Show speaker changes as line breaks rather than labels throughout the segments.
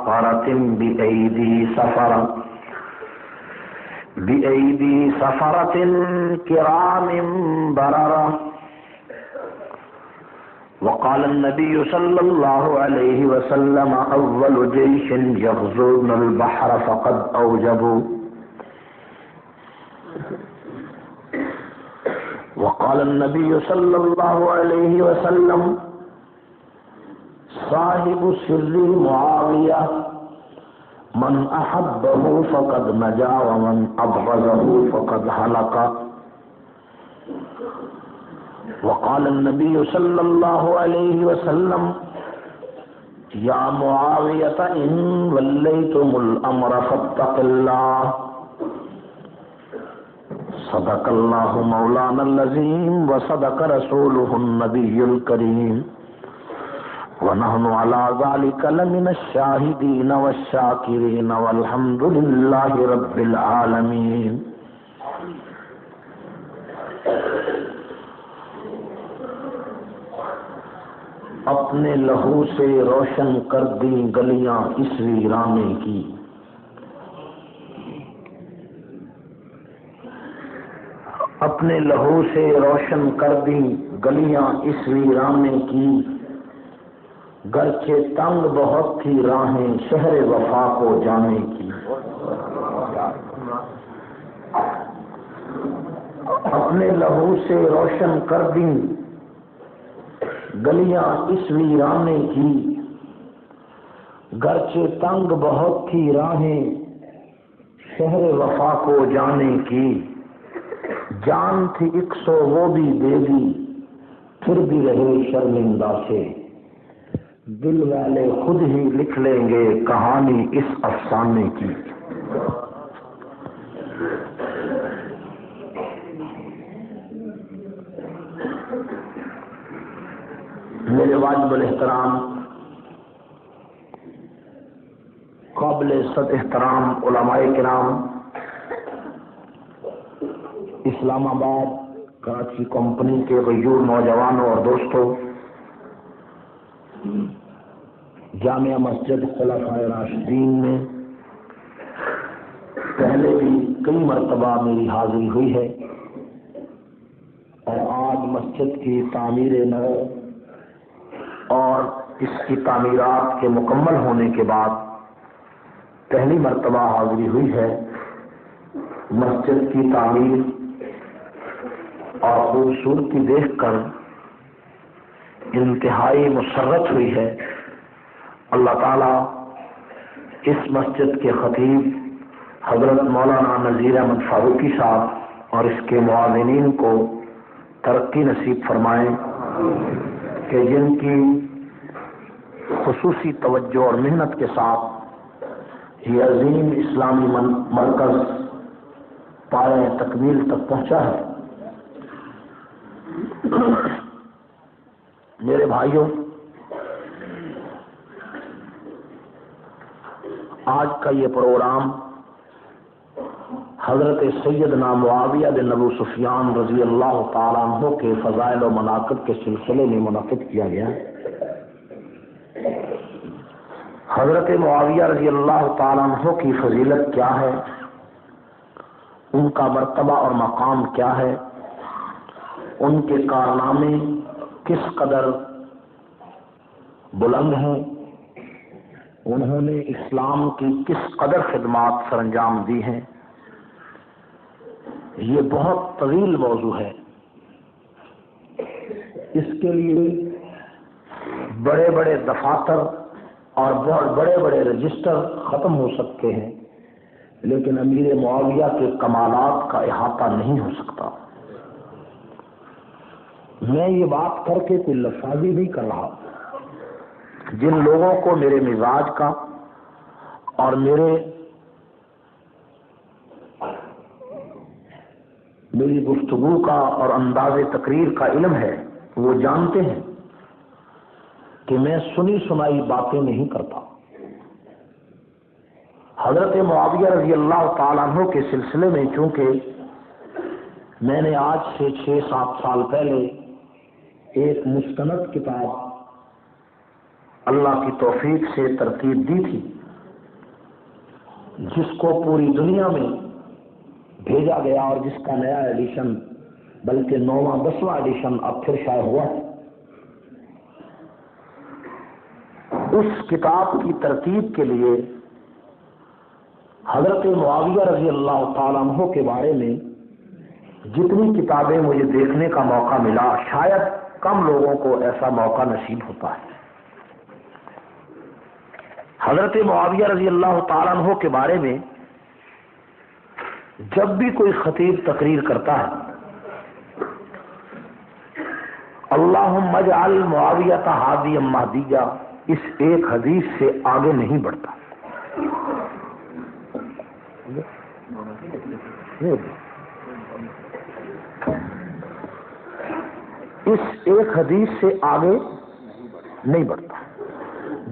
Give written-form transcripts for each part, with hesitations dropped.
سفرة بأيدي سفرة كرام بررة. وقال النبي صلى الله عليه وسلم أول جيش يغزون البحر فقد أوجبوا. وقال النبي صلى الله عليه وسلم صاحب سر معاوية من أحبه فقد نجا ومن أبغضه فقد هلك. وقال النبي صلى الله عليه وسلم يا معاوية إن وليتم الأمر فاتق الله. صدق الله مولانا العظيم وصدق رسوله النبي الكريم ونحن على ذلك لمن الشاهدين والشاكرين والحمد لله رب العالمين. اپنے لہو سے روشن کر دیں گلیاں اس ویرانے کی. اپنے لہو سے روشن کر دیں گلیاں اس ویرانے کی. گرچہ تنگ بہت تھی راہیں شہر وفا کو جانے کی. اپنے لہو سے روشن کر دیں گلیاں اس ویرانے کی. گرچہ تنگ بہت تھی راہیں شہر وفا کو جانے کی. جان تھی 100 وہ بھی دے دی پھر بھی رہے شرمندہ سے. دل والے خود ہی لکھ لیں گے کہانی اس افسانے کی. میرے واجب الاحترام قابل صد احترام علماء کرام، اسلام آباد کراچی کمپنی کے غیور نوجوانوں اور دوستوں، جامعہ مسجد خلفائے راشدین میں پہلے بھی کئی مرتبہ میری حاضری ہوئی ہے، اور آج مسجد کی تعمیر نو اور اس کی تعمیرات کے مکمل ہونے کے بعد پہلی مرتبہ حاضری ہوئی ہے. مسجد کی تعمیر اور خوبصورتی دیکھ کر انتہائی مسرت ہوئی ہے. اللہ تعالیٰ اس مسجد کے خطیب حضرت مولانا نذیر احمد فاروقی صاحب اور اس کے معاونین کو ترقی نصیب فرمائیں کہ جن کی خصوصی توجہ اور محنت کے ساتھ یہ عظیم اسلامی مرکز پائے تکمیل تک پہنچا ہے. میرے بھائیوں، آج کا یہ پروگرام حضرت سیدنا معاویہ بن ابو سفیان رضی اللہ تعالیٰ عنہ کے فضائل و مناقب کے سلسلے میں منعقد کیا گیا. حضرت معاویہ رضی اللہ تعالیٰ عنہ کی فضیلت کیا ہے، ان کا مرتبہ اور مقام کیا ہے، ان کے کارنامے کس قدر بلند ہیں، انہوں نے اسلام کی کس قدر خدمات سر انجام دی ہیں، یہ بہت طویل موضوع ہے. اس کے لیے بڑے بڑے دفاتر اور بہت بڑے بڑے رجسٹر ختم ہو سکتے ہیں، لیکن امیر معاویہ کے کمالات کا احاطہ نہیں ہو سکتا. میں یہ بات کر کے کوئی لفاظی نہیں کر رہا. جن لوگوں کو میرے مزاج کا اور میری گفتگو کا اور انداز تقریر کا علم ہے وہ جانتے ہیں کہ میں سنی سنائی باتیں نہیں کرتا. حضرت معاویہ رضی اللہ تعالیٰ عنہ کے سلسلے میں چونکہ میں نے آج سے 6-7 سال پہلے ایک مستند کتاب اللہ کی توفیق سے ترتیب دی تھی، جس کو پوری دنیا میں بھیجا گیا اور جس کا نیا ایڈیشن بلکہ 9واں 10واں ایڈیشن اب پھر شائع ہوا ہے، اس کتاب کی ترتیب کے لیے حضرت معاویہ رضی اللہ تعالیٰ عنہ کے بارے میں جتنی کتابیں مجھے دیکھنے کا موقع ملا، شاید کم لوگوں کو ایسا موقع نصیب ہوتا ہے۔ حضرت معاویہ رضی اللہ تعالیٰ عنہ کے بارے میں جب بھی کوئی خطیب تقریر کرتا ہے، اللہم اجعل معاویہ ہادیا مہدیہ، اس ایک حدیث سے آگے نہیں بڑھتا۔ اس ایک حدیث سے آگے نہیں بڑھتا۔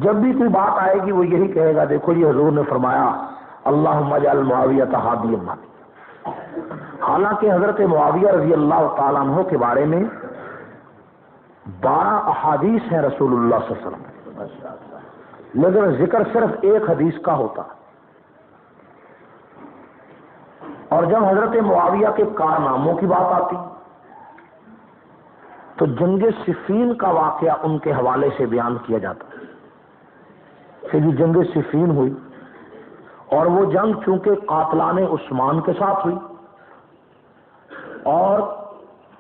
جب بھی کوئی بات آئے گی وہ یہی کہے گا، دیکھو یہ حضور نے فرمایا اللہم اجعل معاویہ ہادیا مہدیہ۔ حالانکہ حضرت معاویہ رضی اللہ تعالیٰ عنہ کے بارے میں 12 احادیث ہیں رسول اللہ صلی اللہ علیہ وسلم، لیکن ذکر صرف ایک حدیث کا ہوتا۔ اور جب حضرت معاویہ کے کارناموں کی بات آتی تو جنگ صفین کا واقعہ ان کے حوالے سے بیان کیا جاتا کہ جی جنگ صفین ہوئی، اور وہ جنگ چونکہ قاتلان عثمان کے ساتھ ہوئی اور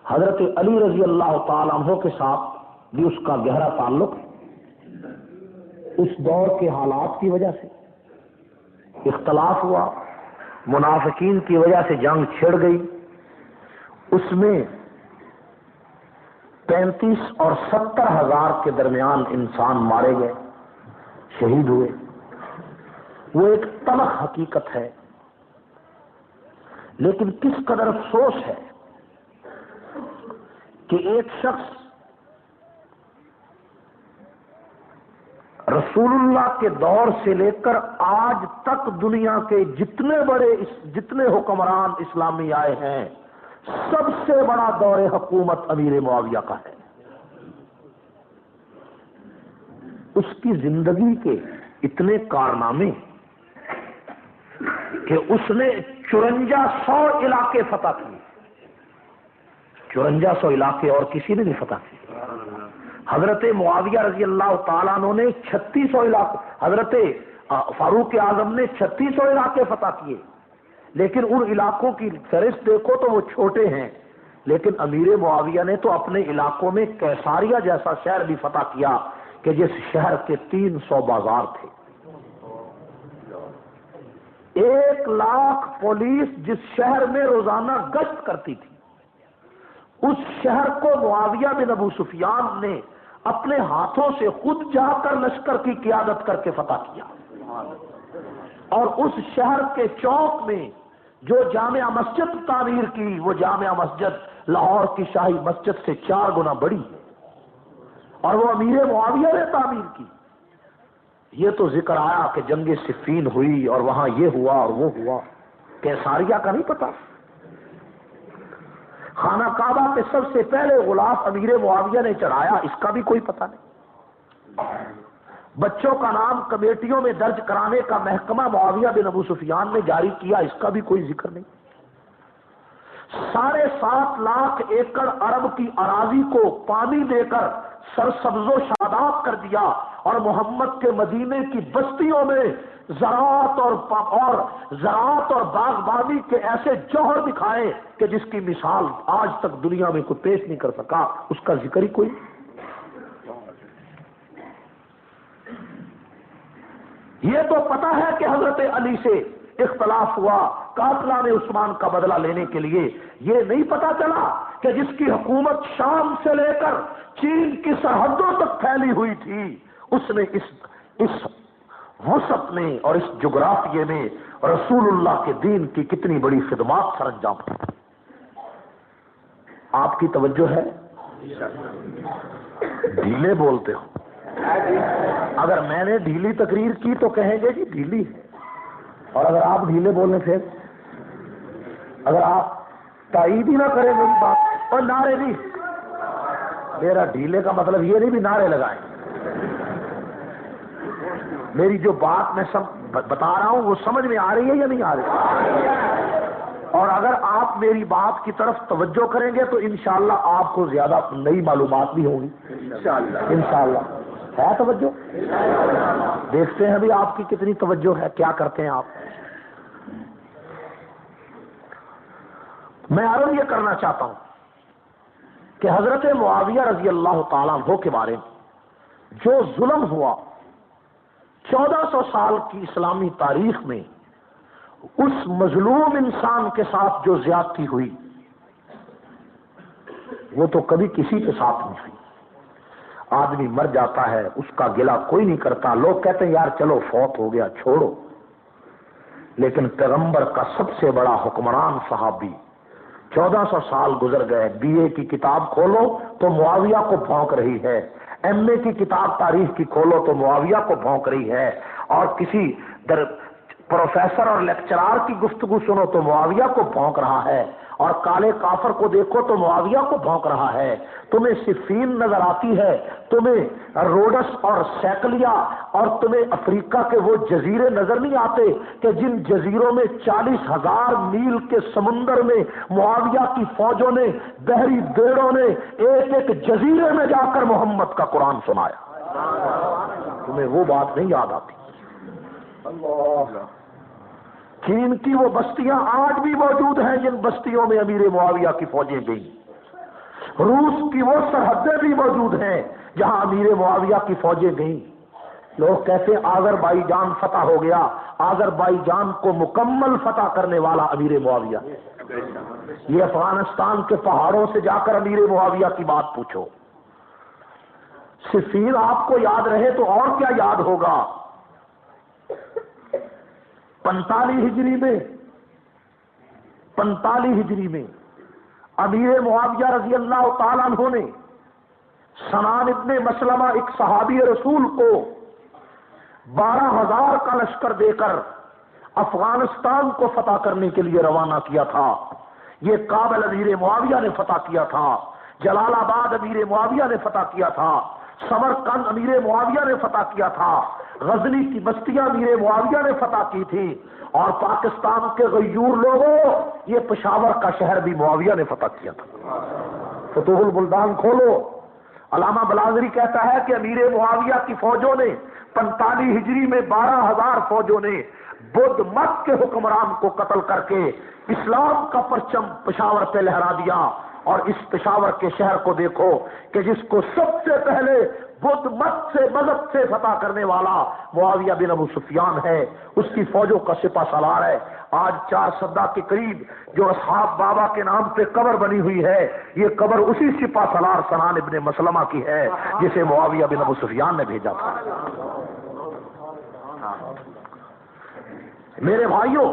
حضرت علی رضی اللہ تعالیٰ عنہ کے ساتھ بھی اس کا گہرا تعلق ہے، اس دور کے حالات کی وجہ سے اختلاف ہوا، منافقین کی وجہ سے جنگ چھڑ گئی، اس میں 35 اور 70 ہزار کے درمیان انسان مارے گئے، شہید ہوئے۔ وہ ایک تلخ حقیقت ہے، لیکن کس قدر افسوس ہے کہ ایک شخص رسول اللہ کے دور سے لے کر آج تک دنیا کے جتنے حکمران اسلامی آئے ہیں، سب سے بڑا دور حکومت امیر معاویہ کا ہے۔ اس کی زندگی کے اتنے کارنامے کہ اس نے 5400 علاقے فتح کیے، 5400 علاقے اور کسی نے نہیں فتح کیے۔ حضرت معاویہ رضی اللہ تعالیٰ عنہ نے 3600 علاقے، حضرت فاروق اعظم نے 3600 علاقے فتح کیے، لیکن ان علاقوں کی فہرست دیکھو تو وہ چھوٹے ہیں۔ لیکن امیر معاویہ نے تو اپنے علاقوں میں کیساریہ جیسا شہر بھی فتح کیا کہ جس شہر کے 300 بازار تھے، 1,00,000 پولیس جس شہر میں روزانہ گشت کرتی تھی، اس شہر کو معاویہ بن ابو سفیان نے اپنے ہاتھوں سے خود جا کر لشکر کی قیادت کر کے فتح کیا، اور اس شہر کے چوک میں جو جامع مسجد تعمیر کی، وہ جامع مسجد لاہور کی شاہی مسجد سے 4 گنا بڑی ہے، اور وہ امیر معاویہ نے تعمیر کی۔ یہ تو ذکر آیا کہ جنگ صفین ہوئی اور وہاں یہ ہوا اور وہ ہوا، کیساریہ کا نہیں پتا۔ خانہ کعبہ پہ سب سے پہلے غلاف امیر معاویہ نے چڑھایا، اس کا بھی کوئی پتہ نہیں۔ بچوں کا نام کمیٹیوں میں درج کرانے کا محکمہ معاویہ بن ابو سفیان نے جاری کیا، اس کا بھی کوئی ذکر نہیں۔ 7.5 لاکھ ایکڑ عرب کی اراضی کو پانی دے کر سرسبز و شاداب کر دیا، اور محمد کے مدینے کی بستیوں میں زراعت اور باغبانی کے ایسے جوہر دکھائے کہ جس کی مثال آج تک دنیا میں کوئی پیش نہیں کر سکا، اس کا ذکر ہی کوئی۔ یہ تو پتہ ہے کہ حضرت علی سے اختلاف ہوا قاتلان عثمان کا بدلہ لینے کے لیے، یہ نہیں پتا چلا کہ جس کی حکومت شام سے لے کر چین کی سرحدوں تک پھیلی ہوئی تھی، اس نے اس وسعت میں اور اس جغرافیے میں رسول اللہ کے دین کی کتنی بڑی خدمات سر انجام دی۔ آپ کی توجہ ہے؟ ڈھیلے بولتے ہو، اگر میں نے ڈھیلی تقریر کی تو کہیں گے جی ڈھیلی ہے، اور اگر آپ ڈھیلے بولنے سے، اگر آپ تائید ہی نہ کریں میری بات، اور نعرے نہیں، میرا ڈھیلے کا مطلب یہ نہیں بھی نعرے لگائیں۔ میری جو بات میں سب بتا رہا ہوں وہ سمجھ میں آ رہی ہے یا نہیں آ رہی؟ اور اگر آپ میری بات کی طرف توجہ کریں گے تو انشاءاللہ آپ کو زیادہ نئی معلومات بھی ہوں گی انشاءاللہ ہے توجہ؟ دیکھتے ہیں ابھی آپ کی کتنی توجہ ہے، کیا کرتے ہیں آپ۔ میں عرض یہ کرنا چاہتا ہوں کہ حضرت معاویہ رضی اللہ تعالیٰ عنہ کے بارے میں جو ظلم ہوا 1400 سال کی اسلامی تاریخ میں، اس مظلوم انسان کے ساتھ جو زیادتی ہوئی وہ تو کبھی کسی کے ساتھ نہیں ہوئی۔ آدمی مر جاتا ہے اس کا گلہ کوئی نہیں کرتا، لوگ کہتے ہیں یار چلو فوت ہو گیا چھوڑو، لیکن پیغمبر کا سب سے بڑا حکمران صحابی 1400 سال گزر گئے، بی اے کی کتاب کھولو تو معاویہ کو بھونک رہی ہے، ایم اے کی کتاب تاریخ کی کھولو تو معاویہ کو بھونک رہی ہے، اور کسی پروفیسر اور لیکچرار کی گفتگو سنو تو معاویہ کو بھونک رہا ہے، اور کالے کافر کو دیکھو تو معاویہ کو بھونک رہا ہے۔ تمہیں صفین نظر آتی ہے، تمہیں روڈس اور سیکلیا اور تمہیں افریقہ کے وہ جزیرے نظر نہیں آتے کہ جن جزیروں میں 40,000 میل کے سمندر میں معاویہ کی فوجوں نے، بحری بیڑوں نے ایک ایک جزیرے میں جا کر محمد کا قرآن سنایا؟ تمہیں وہ بات نہیں یاد آتی؟ چین کی وہ بستیاں آج بھی موجود ہیں جن بستیوں میں امیر معاویہ کی فوجیں گئیں، روس کی وہ سرحدیں بھی موجود ہیں جہاں امیر معاویہ کی فوجیں گئیں۔ لوگ کہتے ہیں آذربائیجان فتح ہو گیا، آذربائیجان کو مکمل فتح کرنے والا امیر معاویہ، یہ افغانستان کے پہاڑوں سے جا کر امیر معاویہ کی بات پوچھو۔ صفین آپ کو یاد رہے تو اور کیا یاد ہوگا؟ 45 ہجری میں امیر معاویہ رضی اللہ تعالیٰ عنہ نے سنان ابن مسلمہ ایک صحابی رسول کو 12,000 کا لشکر دے کر افغانستان کو فتح کرنے کے لیے روانہ کیا تھا۔ یہ کابل امیر معاویہ نے فتح کیا تھا، جلال آباد امیر معاویہ نے فتح کیا تھا، سمرقند امیر معاویہ نے فتح کیا تھا، غزنی کی بستیاں امیر معاویہ نے فتح کی تھی، اور پاکستان کے غیور لوگوں یہ پشاور کا شہر بھی معاویہ نے فتح کیا تھا۔ فتوح البلدان کھولو، علامہ بلازری کہتا ہے کہ امیر معاویہ کی فوجوں نے 45 ہجری میں 12,000 فوجوں نے بدھ مت کے حکمران کو قتل کر کے اسلام کا پرچم پشاور پہ لہرا دیا۔ اور اس پشاور کے شہر کو دیکھو کہ جس کو سب سے پہلے بدھ مت سے مذہب سے فتح کرنے والا معاویہ بن ابو سفیان ہے، اس کی فوجوں کا سپہ سالار ہے۔ آج 4 سدہ کے قریب جو اصحاب بابا کے نام پہ قبر بنی ہوئی ہے، یہ قبر اسی سپہ سالار سنان ابن مسلمہ کی ہے جسے معاویہ بن ابو سفیان نے بھیجا تھا۔ میرے بھائیوں،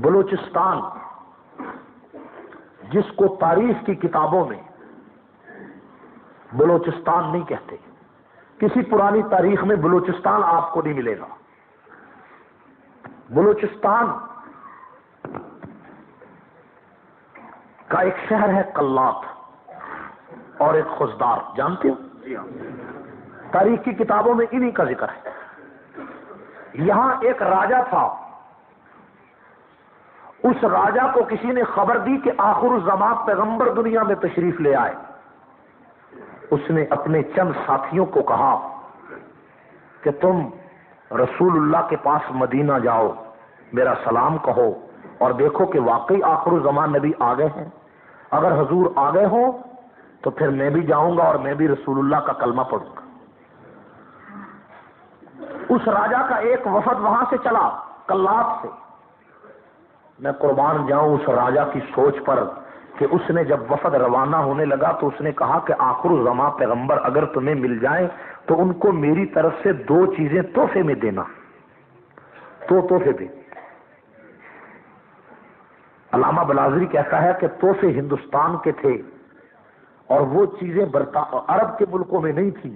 بلوچستان جس کو تاریخ کی کتابوں میں بلوچستان نہیں کہتے، کسی پرانی تاریخ میں بلوچستان آپ کو نہیں ملے گا۔ بلوچستان کا ایک شہر ہے قلات اور ایک خزدار، جانتے ہو؟ تاریخ کی کتابوں میں انہی کا ذکر ہے۔ یہاں ایک راجا تھا، اس راجا کو کسی نے خبر دی کہ آخر الزمان پیغمبر دنیا میں تشریف لے آئے۔ اس نے اپنے چند ساتھیوں کو کہا کہ تم رسول اللہ کے پاس مدینہ جاؤ، میرا سلام کہو اور دیکھو کہ واقعی آخر الزمان نبی آ گئے ہیں۔ اگر حضور آ گئے ہوں تو پھر میں بھی جاؤں گا اور میں بھی رسول اللہ کا کلمہ پڑھوں گا۔ اس راجا کا ایک وفد وہاں سے چلا قلات سے۔ میں قربان جاؤں اس راجا کی سوچ پر کہ اس نے جب وفد روانہ ہونے لگا تو اس نے کہا کہ آخر الزمان پیغمبر اگر تمہیں مل جائیں تو ان کو میری طرف سے 2 چیزیں تحفے میں دینا، تو تحفے دے۔ علامہ بلازری کہتا ہے کہ تحفے ہندوستان کے تھے اور وہ چیزیں عرب کے ملکوں میں نہیں تھی۔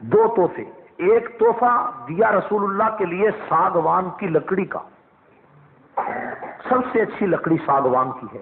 2 تحفے، ایک تحفہ دیا رسول اللہ کے لیے ساگوان کی لکڑی کا، سب سے اچھی لکڑی ساگوان کی ہے،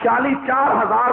44,000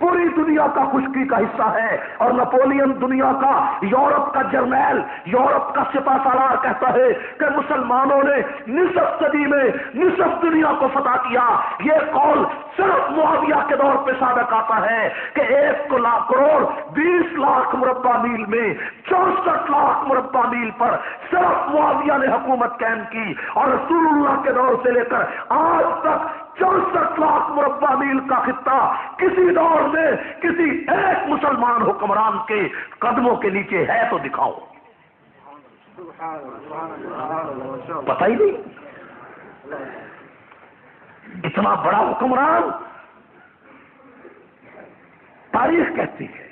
پوری دنیا کا خشکی کا حصہ ہے، اور نپولین دنیا کا، یورپ کا جرنیل، یورپ کا سپہ سالار کہتا ہے کہ مسلمانوں نے نصف صدی میں نصف دنیا کو فتح کیا۔ یہ قول صرف معاویہ کے دور پہ صادق آتا ہے کہ 1 کروڑ 20 لاکھ مربع میل میں 64 لاکھ مربع میل پر صرف معاویہ نے حکومت قائم کی، اور رسول اللہ کے دور سے لے کر آج تک 64 لاکھ مربع میل کا خطہ کسی دور میں کسی ایک مسلمان حکمران کے قدموں کے نیچے ہے تو دکھاؤ۔ پتہ ہی نہیں، اتنا بڑا حکمران۔ تاریخ کہتی ہے،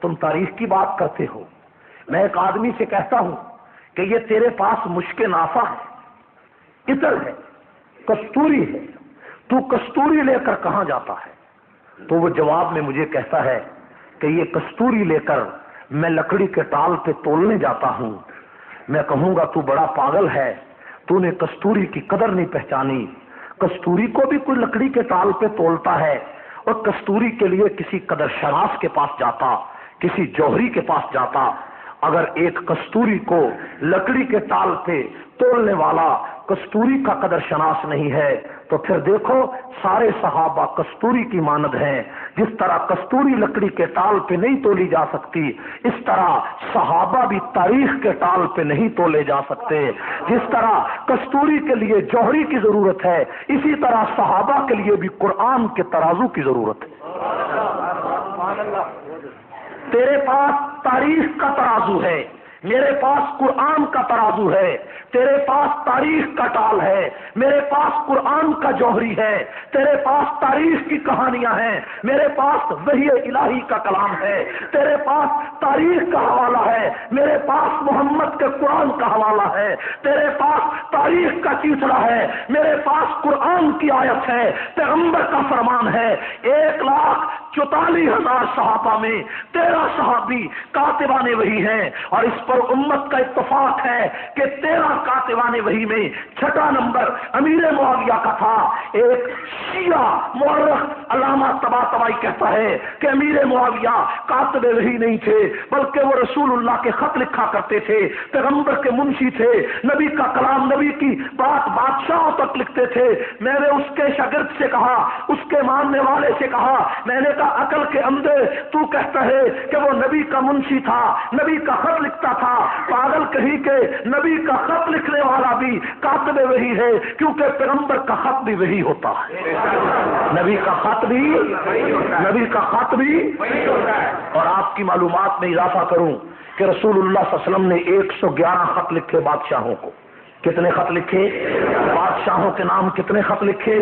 تم تاریخ کی بات کرتے ہو۔ میں ایک آدمی سے کہتا ہوں کہ یہ تیرے پاس مشک نافع ہے، عطر ہے، کستوری ہے، تو کستوری لے کر کہاں جاتا ہے؟ تو وہ جواب میں مجھے کہتا ہے کہ یہ کستوری لے کر میں لکڑی کے ٹال پہ تولنے جاتا ہوں۔ میں کہوں گا تو بڑا پاگل ہے، تو نے کستوری کی قدر نہیں پہچانی۔ کستوری کو بھی کوئی لکڑی کے ٹال پہ تولتا ہے، اور کستوری کے لیے کسی قدر شناس کے پاس جاتا، کسی جوہری کے پاس جاتا۔ اگر ایک کستوری کو لکڑی کے ٹال پہ تولنے والا کستوری کا قدر شناس نہیں ہے تو پھر دیکھو سارے صحابہ کستوری کی مانند ہیں۔ جس طرح کستوری لکڑی کے ٹال پہ نہیں تولی جا سکتی، اس طرح صحابہ بھی تاریخ کے ٹال پہ نہیں تولے جا سکتے۔ جس طرح کستوری کے لیے جوہری کی ضرورت ہے، اسی طرح صحابہ کے لیے بھی قرآن کے ترازو کی ضرورت ہے۔ تیرے پاس تاریخ کا ترازو ہے، میرے پاس قرآن کا ترازو ہے۔ تیرے پاس تاریخ کا ٹال ہے، میرے پاس قرآن کا جوہری ہے۔ تیرے پاس تاریخ کی کہانیاں ہیں، میرے پاس وحی الہی کا کلام ہے۔ تیرے پاس تاریخ کا حوالہ ہے، میرے پاس محمد کے قرآن کا حوالہ ہے۔ تیرے پاس تاریخ کا چیتڑا ہے، میرے پاس قرآن کی آیت ہے، پیغمبر کا فرمان ہے۔ 1,44,000 صحابہ میں 13 صحابی کاتبان وحی ہیں، اور اس پر امت کا اتفاق ہے کہ 13 کاتبان وحی میں 6واں نمبر امیر معاویہ کا تھا۔ ایک شیعہ مورخ علامہ طباطبائی کہتا ہے کہ امیر معاویہ کاتب وحی نہیں تھے، بلکہ وہ رسول اللہ کے خط لکھا کرتے تھے، پیغمبر کے منشی تھے، نبی کا کلام، نبی کی بات بادشاہوں تک لکھتے تھے۔ میں نے اس کے شاگرد سے کہا، اس کے ماننے والے سے کہا، میں نے کہا عقل کے اندھے تو کہتا ہے کہ وہ نبی کا منشی تھا، نبی کا خط لکھتا تھا۔ پاگل کہیں کہ نبی کا خط لکھنے والا بھی کاتب وحی ہے، کیونکہ پیغمبر کا خط بھی وحی ہوتا ہے، نبی کا خط بھی اور آپ کی معلومات میں اضافہ کروں کہ رسول اللہ صلی اللہ علیہ وسلم نے 111 خط لکھے بادشاہوں کو۔ کتنے خط لکھے؟ بادشاہوں کے نام کتنے خط لکھے؟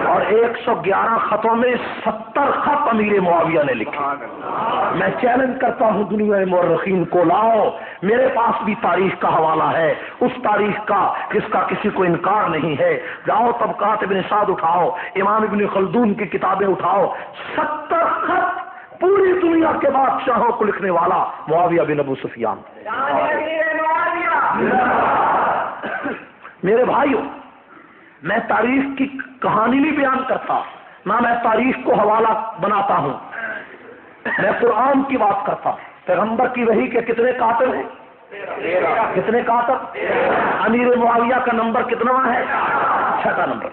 اور 111 خطوں میں 70 خط امیر معاویہ نے لکھے۔ میں چیلنج کرتا ہوں دنیا مورخین کو، لاؤ، میرے پاس بھی تاریخ کا حوالہ ہے، اس تاریخ کا جس کا کسی کو انکار نہیں ہے۔ جاؤ طبقات ابن سعد اٹھاؤ، امام ابن خلدون کی کتابیں اٹھاؤ، 70 خط پوری دنیا کے بادشاہوں کو لکھنے والا معاویہ بن ابو سفیان۔ میرے بھائیوں، میں تاریخ کی کہانی نہیں بیان کرتا، نہ میں تاریخ کو حوالہ بناتا ہوں، میں قرآن کی بات کرتا ہوں۔ پیغمبر کی وحی کے کتنے کاتب ہیں؟ کتنے کاتب؟ امیر معاویہ کا نمبر کتنا ہے؟ 6واں نمبر۔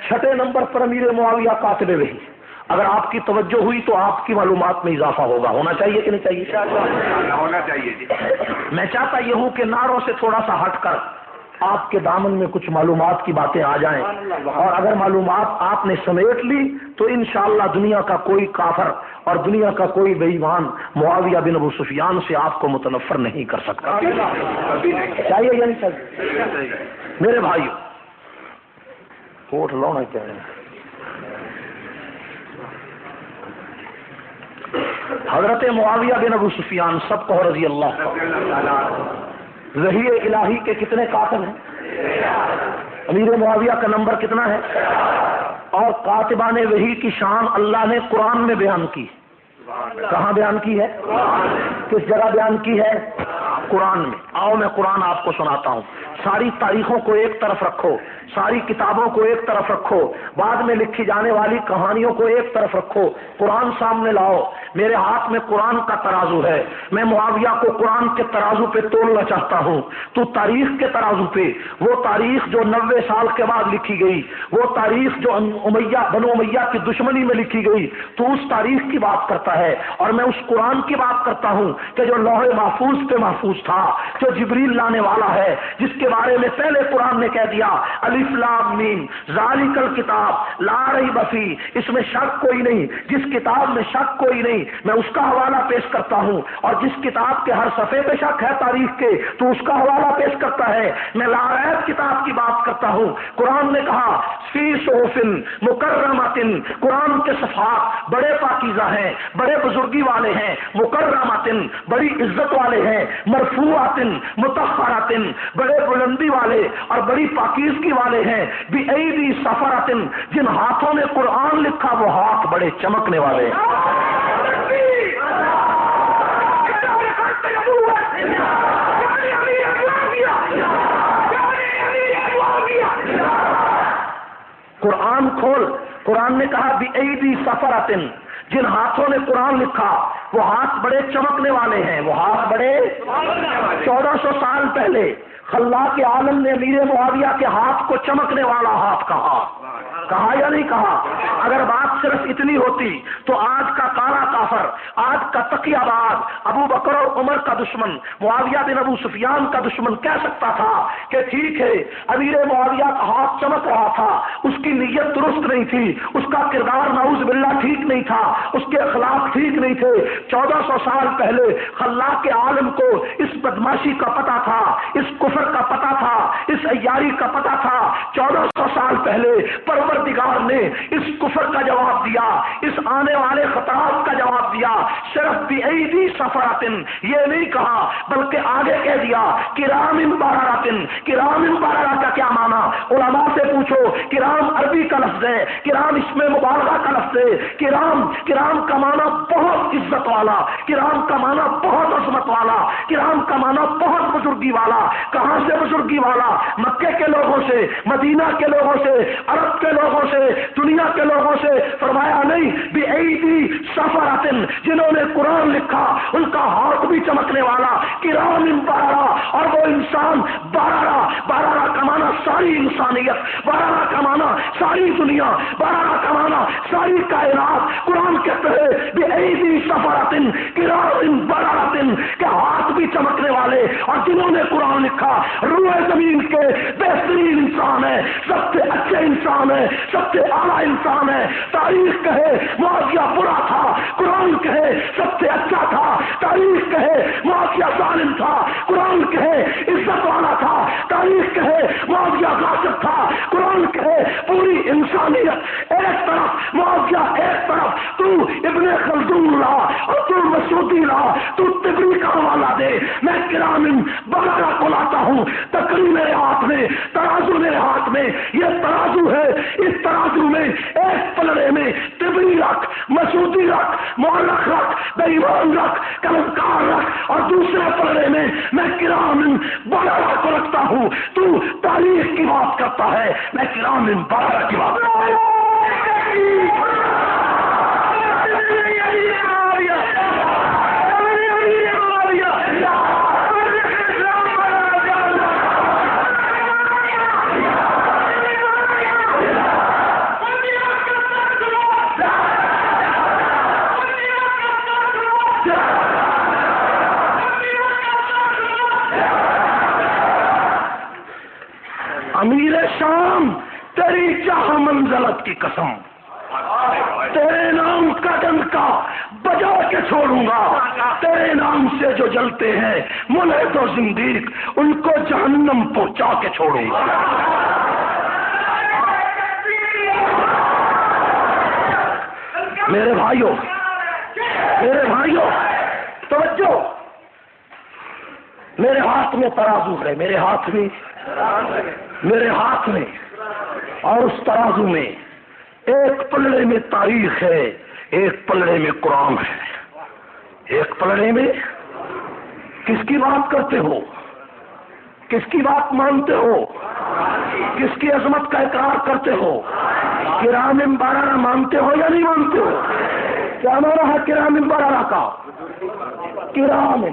6 نمبر پر امیر معاویہ کاتب وحی۔ اگر آپ کی توجہ ہوئی تو آپ کی معلومات میں اضافہ ہوگا، ہونا چاہیے کہ نہیں چاہیے؟ ہونا چاہیے جی۔ میں چاہتا یہ ہوں کہ نعروں سے تھوڑا سا ہٹ کر آپ کے دامن میں کچھ معلومات کی باتیں آ جائیں، اور اگر معلومات آپ نے سمیٹ لی تو انشاءاللہ دنیا کا کوئی کافر اور دنیا کا کوئی بے ایمان معاویہ بن ابو سفیان سے آپ کو متنفر نہیں کر سکتا۔ چاہیے یا نہیں چاہیے؟ میرے بھائیو، ووٹ لانا چاہیے۔ حضرت معاویہ بن ابو سفیان سب کو رضی اللہ، وحی الہی کے کتنے کاتب ہیں؟ امیر معاویہ کا نمبر کتنا ہے؟ اور کاتبان وحی کی شان اللہ نے قرآن میں بیان کی۔ کہاں بیان کی ہے؟ کس جگہ بیان کی ہے؟ قرآن میں، آؤ میں قرآن آپ کو سناتا ہوں، ساری تاریخوں کو ایک طرف رکھو، ساری کتابوں کو ایک طرف رکھو، بعد میں لکھی جانے والی کہانیوں کو ایک طرف رکھو، قرآن سامنے لاؤ، میرے ہاتھ میں قرآن کا ترازو ہے، میں معاویہ کو قرآن کے ترازو پہ تولنا چاہتا ہوں، تو تاریخ کے ترازو پہ، وہ تاریخ جو 90 سال کے بعد لکھی گئی، وہ تاریخ جو بنو امیہ کی دشمنی میں لکھی گئی، تو اس تاریخ کی بات کرتا ہے، اور میں اس قرآن کی بات کرتا ہوں کہ جو لوح محفوظ پہ محفوظ تھا، جو جبریل لانے والا ہے، جس کے بارے میں پہلے قرآن نے کہہ دیا الف لام میم ذالک الکتاب لا ریب فیہ، اس میں شک کوئی نہیں، جس کتاب میں شک کوئی نہیں، میں اس کا حوالہ پیش کرتا ہوں، اور جس کتاب کے ہر صفحے پہ شک ہے تاریخ کے تو اس کا حوالہ پیش کرتا ہے، میں لا ریب کتاب کی بات کرتا ہوں۔ قرآن نے کہا فی صحف مکرمۃ، قرآن کے صفحات بڑے پاکیزہ ہیں، بڑے بزرگی والے ہیں، مکرمۃ بڑی عزت والے ہیں، مرفوعۃ مطہرۃ بڑے بلندی والے اور بڑی پاکیزگی والے ہیں، بِأَيْدِي سَفَرَةٍ جن ہاتھوں نے قرآن لکھا وہ ہاتھ بڑے چمکنے والے ہیں۔ قرآن کھول، قرآن نے کہا بِأَيْدِي سَفَرَةٍ جن ہاتھوں نے قرآن لکھا وہ ہاتھ بڑے چمکنے والے ہیں، وہ ہاتھ بڑے 1400 سال پہلے خلاق عالم نے امیر معاویہ کے ہاتھ کو چمکنے والا ہاتھ کہا یا نہیں کہا؟ اگر بات صرف اتنی ہوتی تو آج کا کالا کافر، آج کا تقیہ باز، ابو بکر اور عمر کا دشمن، معاویہ بن ابو سفیان کا دشمن کہہ سکتا تھا کہ ٹھیک ہے امیر معاویہ کا ہاتھ چمک رہا تھا، اس کی نیت درست نہیں تھی، اس کا کردار نعوذ باللہ ٹھیک نہیں تھا، اس کے اخلاق ٹھیک نہیں تھے۔ 1400 سال پہلے خلاق عالم کو اس بدماشی کا پتہ تھا، اس کفر کا پتہ تھا، اس عیاری کا پتہ تھا۔ 1400 سال پہلے پروردگار نے اس کفر کا جواب دیا، اس آنے والے خطرات کا جواب دیا، صرف بِأَيْدِي سَفَرَةٍ یہ نہیں کہا بلکہ آگے کہہ دیا کرام بَرَرَةٍ۔ کرام بَرَرَہ کا کیا معنی؟ علماء سے پوچھو، کرام عربی کا لفظ ہے، کرام اس میں مبالغہ کا لفظ ہے، کرام کا معنی بہت عزت والا، کرام کا معنی بہت عظمت والا، کرام کا معنی بہت بزرگی والا۔ کہاں سے بزرگی والا؟ مکے کے لوگوں سے، مدینہ کے لوگوں سے، عرب کے لوگوں سے، دنیا کے لوگوں سے۔ فرمایا نہیں بِأَيْدِي سَفَرَةٍ جنہوں نے قرآن لکھا ان کا ہاتھ بھی چمکنے والا، کرام بَرَرَہ، اور وہ انسان بَرَرَہ کا معنی ساری انسانیت، بَرَرَہ کا معنی ساری دنیا، بَرَرَہ کا معنی ساری کائنات۔ قرآن کہتے ہیں بِأَيْدِي سَفَرَةٍ کرام بَرَرَةٍ کہ ہاتھ بھی چمکنے والے، اور جنہوں نے قرآن لکھا روئے زمین کے بہترین انسان ہے، سب سے اچھے انسان ہے، سب سے اعلیٰ انسان ہے۔ تاریخ کہے معاویہ برا تھا، قرآن کہے سب سے اچھا تھا۔ تاریخ کہے معاویہ ظالم تھا، قرآن کہے عزت والا تھا۔ تاریخ کہے معاویہ غاصب تھا، قرآن کہے پوری انسانیت ایک طرف، معاویہ ایک طرف، تو ابن خلدون لا اور تو مسعودی لا، تو تبری کا حوالہ دے، میں کرام بغیرہ کو لاتا ہوں۔ تقریر میرے ہاتھ میں، ترازو میرے ہاتھ میں، یہ ترازو ہے، اس ترازو میں ایک پلڑے میں تبری رکھ، مسعودی رکھ، معلق رکھ، بے ایمان رکھ، کلمکار رکھ، اور دوسرے پلڑے میں میں کرام بغیرہ کو رکھتا ہوں۔ تو تاریخ کی بات کرتا ہے، میں کرام بغیرہ کی بات کرتا ہوں۔ امیر شام تیری جاہ منزلت کی قسم، تیرے نام کا ڈنکا بجا کے چھوڑوں گا، تیرے نام سے جو جلتے ہیں ملحد و زندیق ان کو جہنم پہنچا کے چھوڑوں گا۔ میرے بھائیوں توجہ، میرے ہاتھ میں ترازو ہے، میرے ہاتھ میں اور اس ترازو میں ایک پلڑے میں تاریخ ہے، ایک پلڑے میں قرآن ہے، ایک پلڑے میں کس کی بات کرتے ہو؟ کس کی بات مانتے ہو؟ کس کی عظمت کا اقرار کرتے ہو؟ کرام بررہ مانتے ہو یا نہیں مانتے ہو؟ کیا مانا ہے کرام بررہ کا؟ کرام.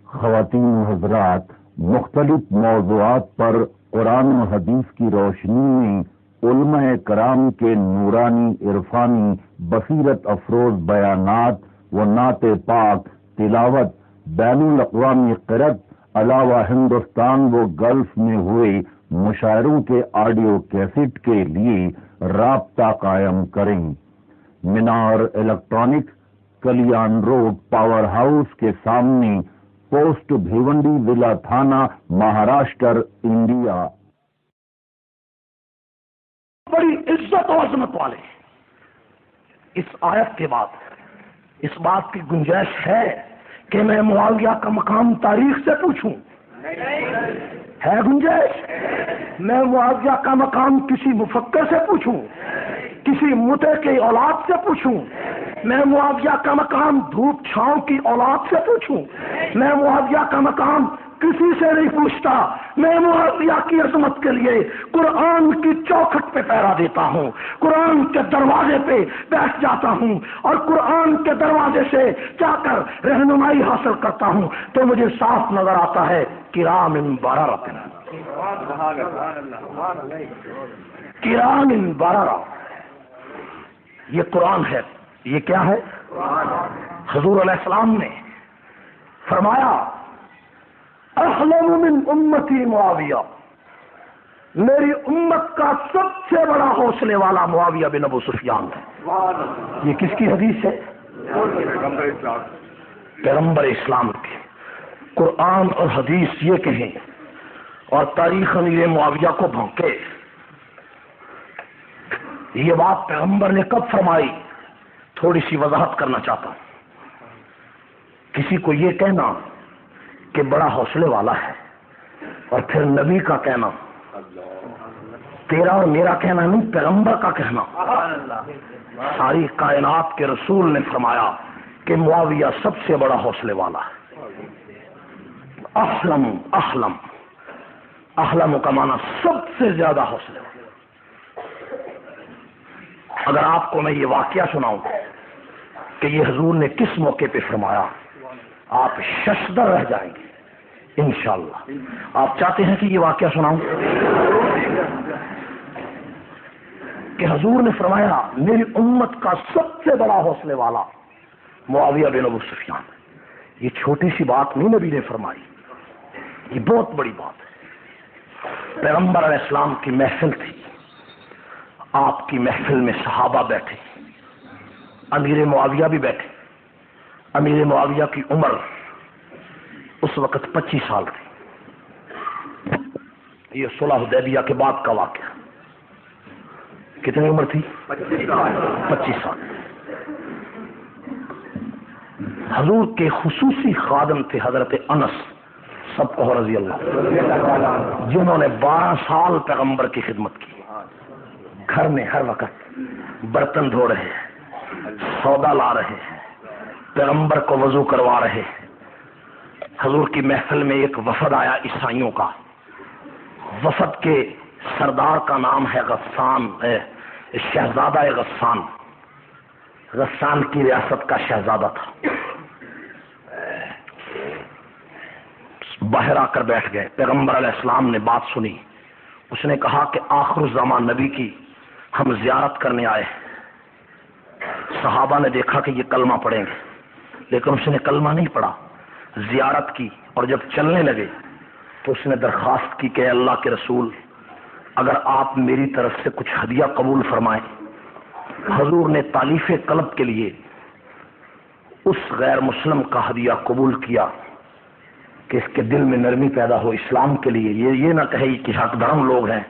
خواتین و حضرات، مختلف موضوعات پر قرآن و حدیث کی روشنی میں علماء کرام کے نورانی عرفانی بصیرت افروز بیانات و نعت پاک تلاوت بین الاقوامی قرت علاوہ ہندوستان و گلف میں ہوئے مشاعروں کے آڈیو کیسٹ کے لیے رابطہ قائم کریں. مینار الیکٹرانک، کلیان روڈ، پاور ہاؤس کے سامنے، پوسٹ بھیونڈی، ضلع تھانہ، مہاراشٹر، انڈیا.
بڑی عزت و عظمت والے. اس آیت کے بعد اس بات کی گنجائش ہے کہ میں معاویہ کا مقام تاریخ سے پوچھوں؟ ہے گنجائش؟ میں معاویہ کا مقام کسی مفکر سے پوچھوں؟ کسی متے کی اولاد سے پوچھوں؟ میں معاویہ کا مقام دھوپ چھاؤں کی اولاد سے پوچھوں؟ میں معاویہ کا مقام کسی سے نہیں پوچھتا. میں معاویہ کی عظمت کے لیے قرآن کی چوکھٹ پہ پہرا دیتا ہوں، قرآن کے دروازے پہ بیٹھ جاتا ہوں اور قرآن کے دروازے سے جا کر رہنمائی حاصل کرتا ہوں تو مجھے صاف نظر آتا ہے کرام بررہ. کرام بررہ یہ قرآن ہے. یہ کیا ہے؟ حضور علیہ السلام نے فرمایا احلم من امتی معاویہ، میری امت کا سب سے بڑا حوصلے والا معاویہ بن ابو سفیان ہے. یہ کس کی حدیث ہے؟ پیغمبر اسلام کی. قرآن اور حدیث یہ کہیں اور تاریخ امیر معاویہ کو بھونکے. یہ بات پیغمبر نے کب فرمائی؟ تھوڑی سی وضاحت کرنا چاہتا ہوں. کسی کو یہ کہنا کہ بڑا حوصلے والا ہے اور پھر نبی کا کہنا، تیرا اور میرا کہنا نہیں، پیغمبر کا کہنا. ساری کائنات کے رسول نے فرمایا کہ معاویہ سب سے بڑا حوصلے والا ہے. احلم احلم احلم کا معنی سب سے زیادہ حوصلے والا. اگر آپ کو میں یہ واقعہ سناؤں کہ یہ حضور نے کس موقع پہ فرمایا، آپ ششدر رہ جائیں گے انشاءاللہ. آپ چاہتے ہیں کہ یہ واقعہ سناؤں کہ حضور نے فرمایا میری امت کا سب سے بڑا حوصلے والا معاویہ بن ابو سفیان. یہ چھوٹی سی بات نہیں نبی نے فرمائی، یہ بہت بڑی بات ہے. پیغمبر علیہ السلام کی محفل تھی، آپ کی محفل میں صحابہ بیٹھے، امیر معاویہ بھی بیٹھے. امیر معاویہ کی عمر اس وقت 25 سال تھی. یہ صلح حدیبیہ کے بعد کا واقعہ. کتنی عمر تھی؟ 25 سال. حضور کے خصوصی خادم تھے حضرت انس سب کو رضی اللہ، جنہوں نے 12 سال پیغمبر کی خدمت کی. گھر میں ہر وقت برتن دھو رہے ہیں، سودا لا رہے ہیں، پیغمبر کو وضو کروا رہے ہیں. حضور کی محفل میں ایک وفد آیا عیسائیوں کا. وفد کے سردار کا نام ہے غسان، شہزادہ غسان. غسان کی ریاست کا شہزادہ تھا. باہر آ کر بیٹھ گئے. پیغمبر علیہ السلام نے بات سنی. اس نے کہا کہ آخر الزمان نبی کی ہم زیارت کرنے آئے. صحابہ نے دیکھا کہ یہ کلمہ پڑھیں گے، لیکن اس نے کلمہ نہیں پڑھا، زیارت کی. اور جب چلنے لگے تو اس نے درخواست کی کہ اللہ کے رسول اگر آپ میری طرف سے کچھ ہدیہ قبول فرمائیں. حضور نے تالیف قلب کے لیے اس غیر مسلم کا ہدیہ قبول کیا کہ اس کے دل میں نرمی پیدا ہو اسلام کے لیے. یہ نہ کہے کہ حق دھرم لوگ ہیں.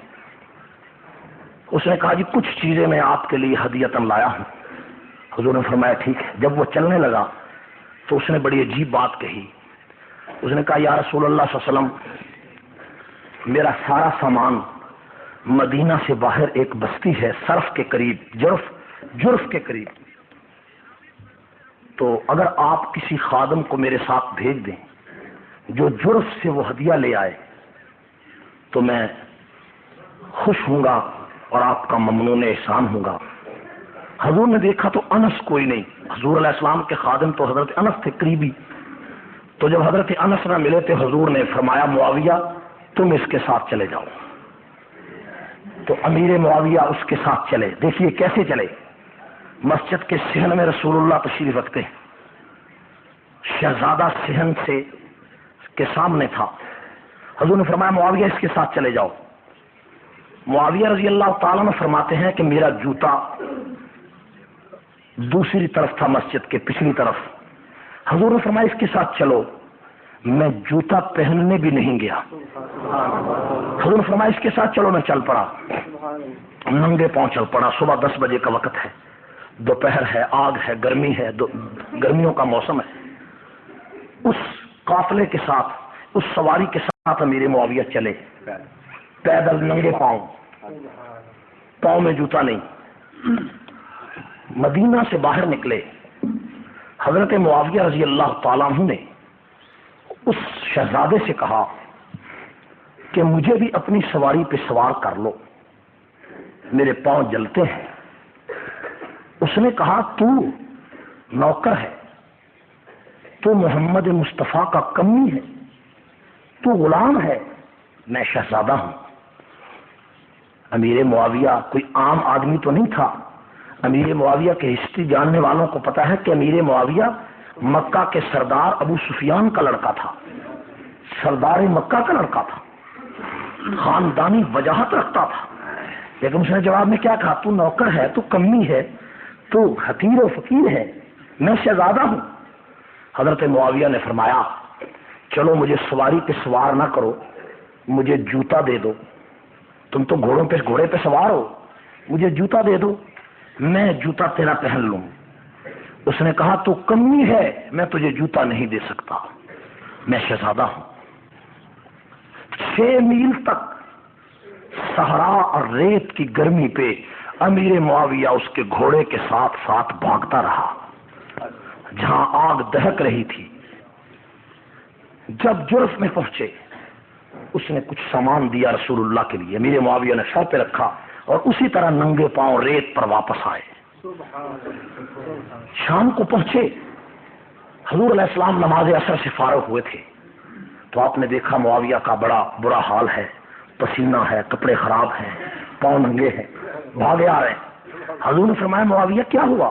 اس نے کہا جی کچھ چیزیں میں آپ کے لیے ہدیتاً لایا ہوں. حضور نے فرمایا ٹھیک ہے. جب وہ چلنے لگا تو اس نے بڑی عجیب بات کہی. اس نے کہا یا رسول اللہ صلی اللہ علیہ وسلم، میرا سارا سامان مدینہ سے باہر ایک بستی ہے صرف کے قریب، جرف کے قریب، تو اگر آپ کسی خادم کو میرے ساتھ بھیج دیں جو جرف سے وہ ہدیہ لے آئے تو میں خوش ہوں گا اور آپ کا ممنون احسان ہوں گا۔ حضور نے دیکھا تو انس کوئی نہیں، حضور علیہ السلام کے خادم تو حضرت انس تھے قریبی، تو جب حضرت انس نہ ملے تو حضور نے فرمایا معاویہ تم اس کے ساتھ چلے جاؤ، تو امیر معاویہ اس کے ساتھ چلے۔ دیکھیے کیسے چلے، مسجد کے صحن میں رسول اللہ تشریف رکھتے ہیں، شہزادہ صحن سے کے سامنے تھا، حضور نے فرمایا معاویہ اس کے ساتھ چلے جاؤ۔ معاویہ رضی اللہ تعالیٰ نے فرماتے ہیں کہ میرا جوتا دوسری طرف تھا، مسجد کے پچھلی طرف، حضور نے فرمایا اس کے ساتھ چلو، میں جوتا پہننے بھی نہیں گیا، حضور نے فرمایا اس کے ساتھ چلو، میں چل پڑا، ننگے پاؤں چل پڑا۔ صبح 10 بجے کا وقت ہے، دوپہر ہے، آگ ہے، گرمی ہے، گرمیوں کا موسم ہے۔ اس قافلے کے ساتھ، اس سواری کے ساتھ امیر معاویہ چلے پیدل، ننگے پاؤں میں جوتا نہیں۔ مدینہ سے باہر نکلے، حضرت معاویہ رضی اللہ تعالیٰ عنہ نے اس شہزادے سے کہا کہ مجھے بھی اپنی سواری پہ سوار کر لو، میرے پاؤں جلتے ہیں۔ اس نے کہا تو نوکر ہے، تو محمد مصطفیٰ کا کمی ہے، تو غلام ہے، میں شہزادہ ہوں۔ امیر معاویہ کوئی عام آدمی تو نہیں تھا، امیر معاویہ کے ہسٹری جاننے والوں کو پتا ہے کہ امیر معاویہ مکہ کے سردار ابو سفیان کا لڑکا تھا، سردار مکہ کا لڑکا تھا، خاندانی وجاہت رکھتا تھا، لیکن اس نے جواب میں کیا کہا، تو نوکر ہے، تو کمی ہے، تو حقیر و فقیر ہے، میں شہزادہ ہوں۔ حضرت معاویہ نے فرمایا چلو مجھے سواری پہ سوار نہ کرو، مجھے جوتا دے دو، تم تو گھوڑے پہ سوار ہو، مجھے جوتا دے دو، میں جوتا تیرا پہن لوں۔ اس نے کہا تو کمی ہے، میں تجھے جوتا نہیں دے سکتا، میں شہزادہ ہوں۔ 6 میل تک صحرا اور ریت کی گرمی پہ امیر معاویہ اس کے گھوڑے کے ساتھ ساتھ بھاگتا رہا، جہاں آگ دہک رہی تھی۔ جب جرف میں پہنچے، اس نے کچھ سامان دیا رسول اللہ کے لیے، امیر معاویہ نے سر پہ رکھا اور اسی طرح ننگے پاؤں ریت پر واپس آئے۔ شام کو پہنچے، حضور علیہ السلام نماز عصر سے فارغ ہوئے تھے تو آپ نے دیکھا معاویہ کا بڑا برا حال ہے، پسینہ ہے، کپڑے خراب ہیں، پاؤں ننگے ہیں، بھاگے آ رہے ہیں۔ حضور نے فرمایا معاویہ کیا ہوا؟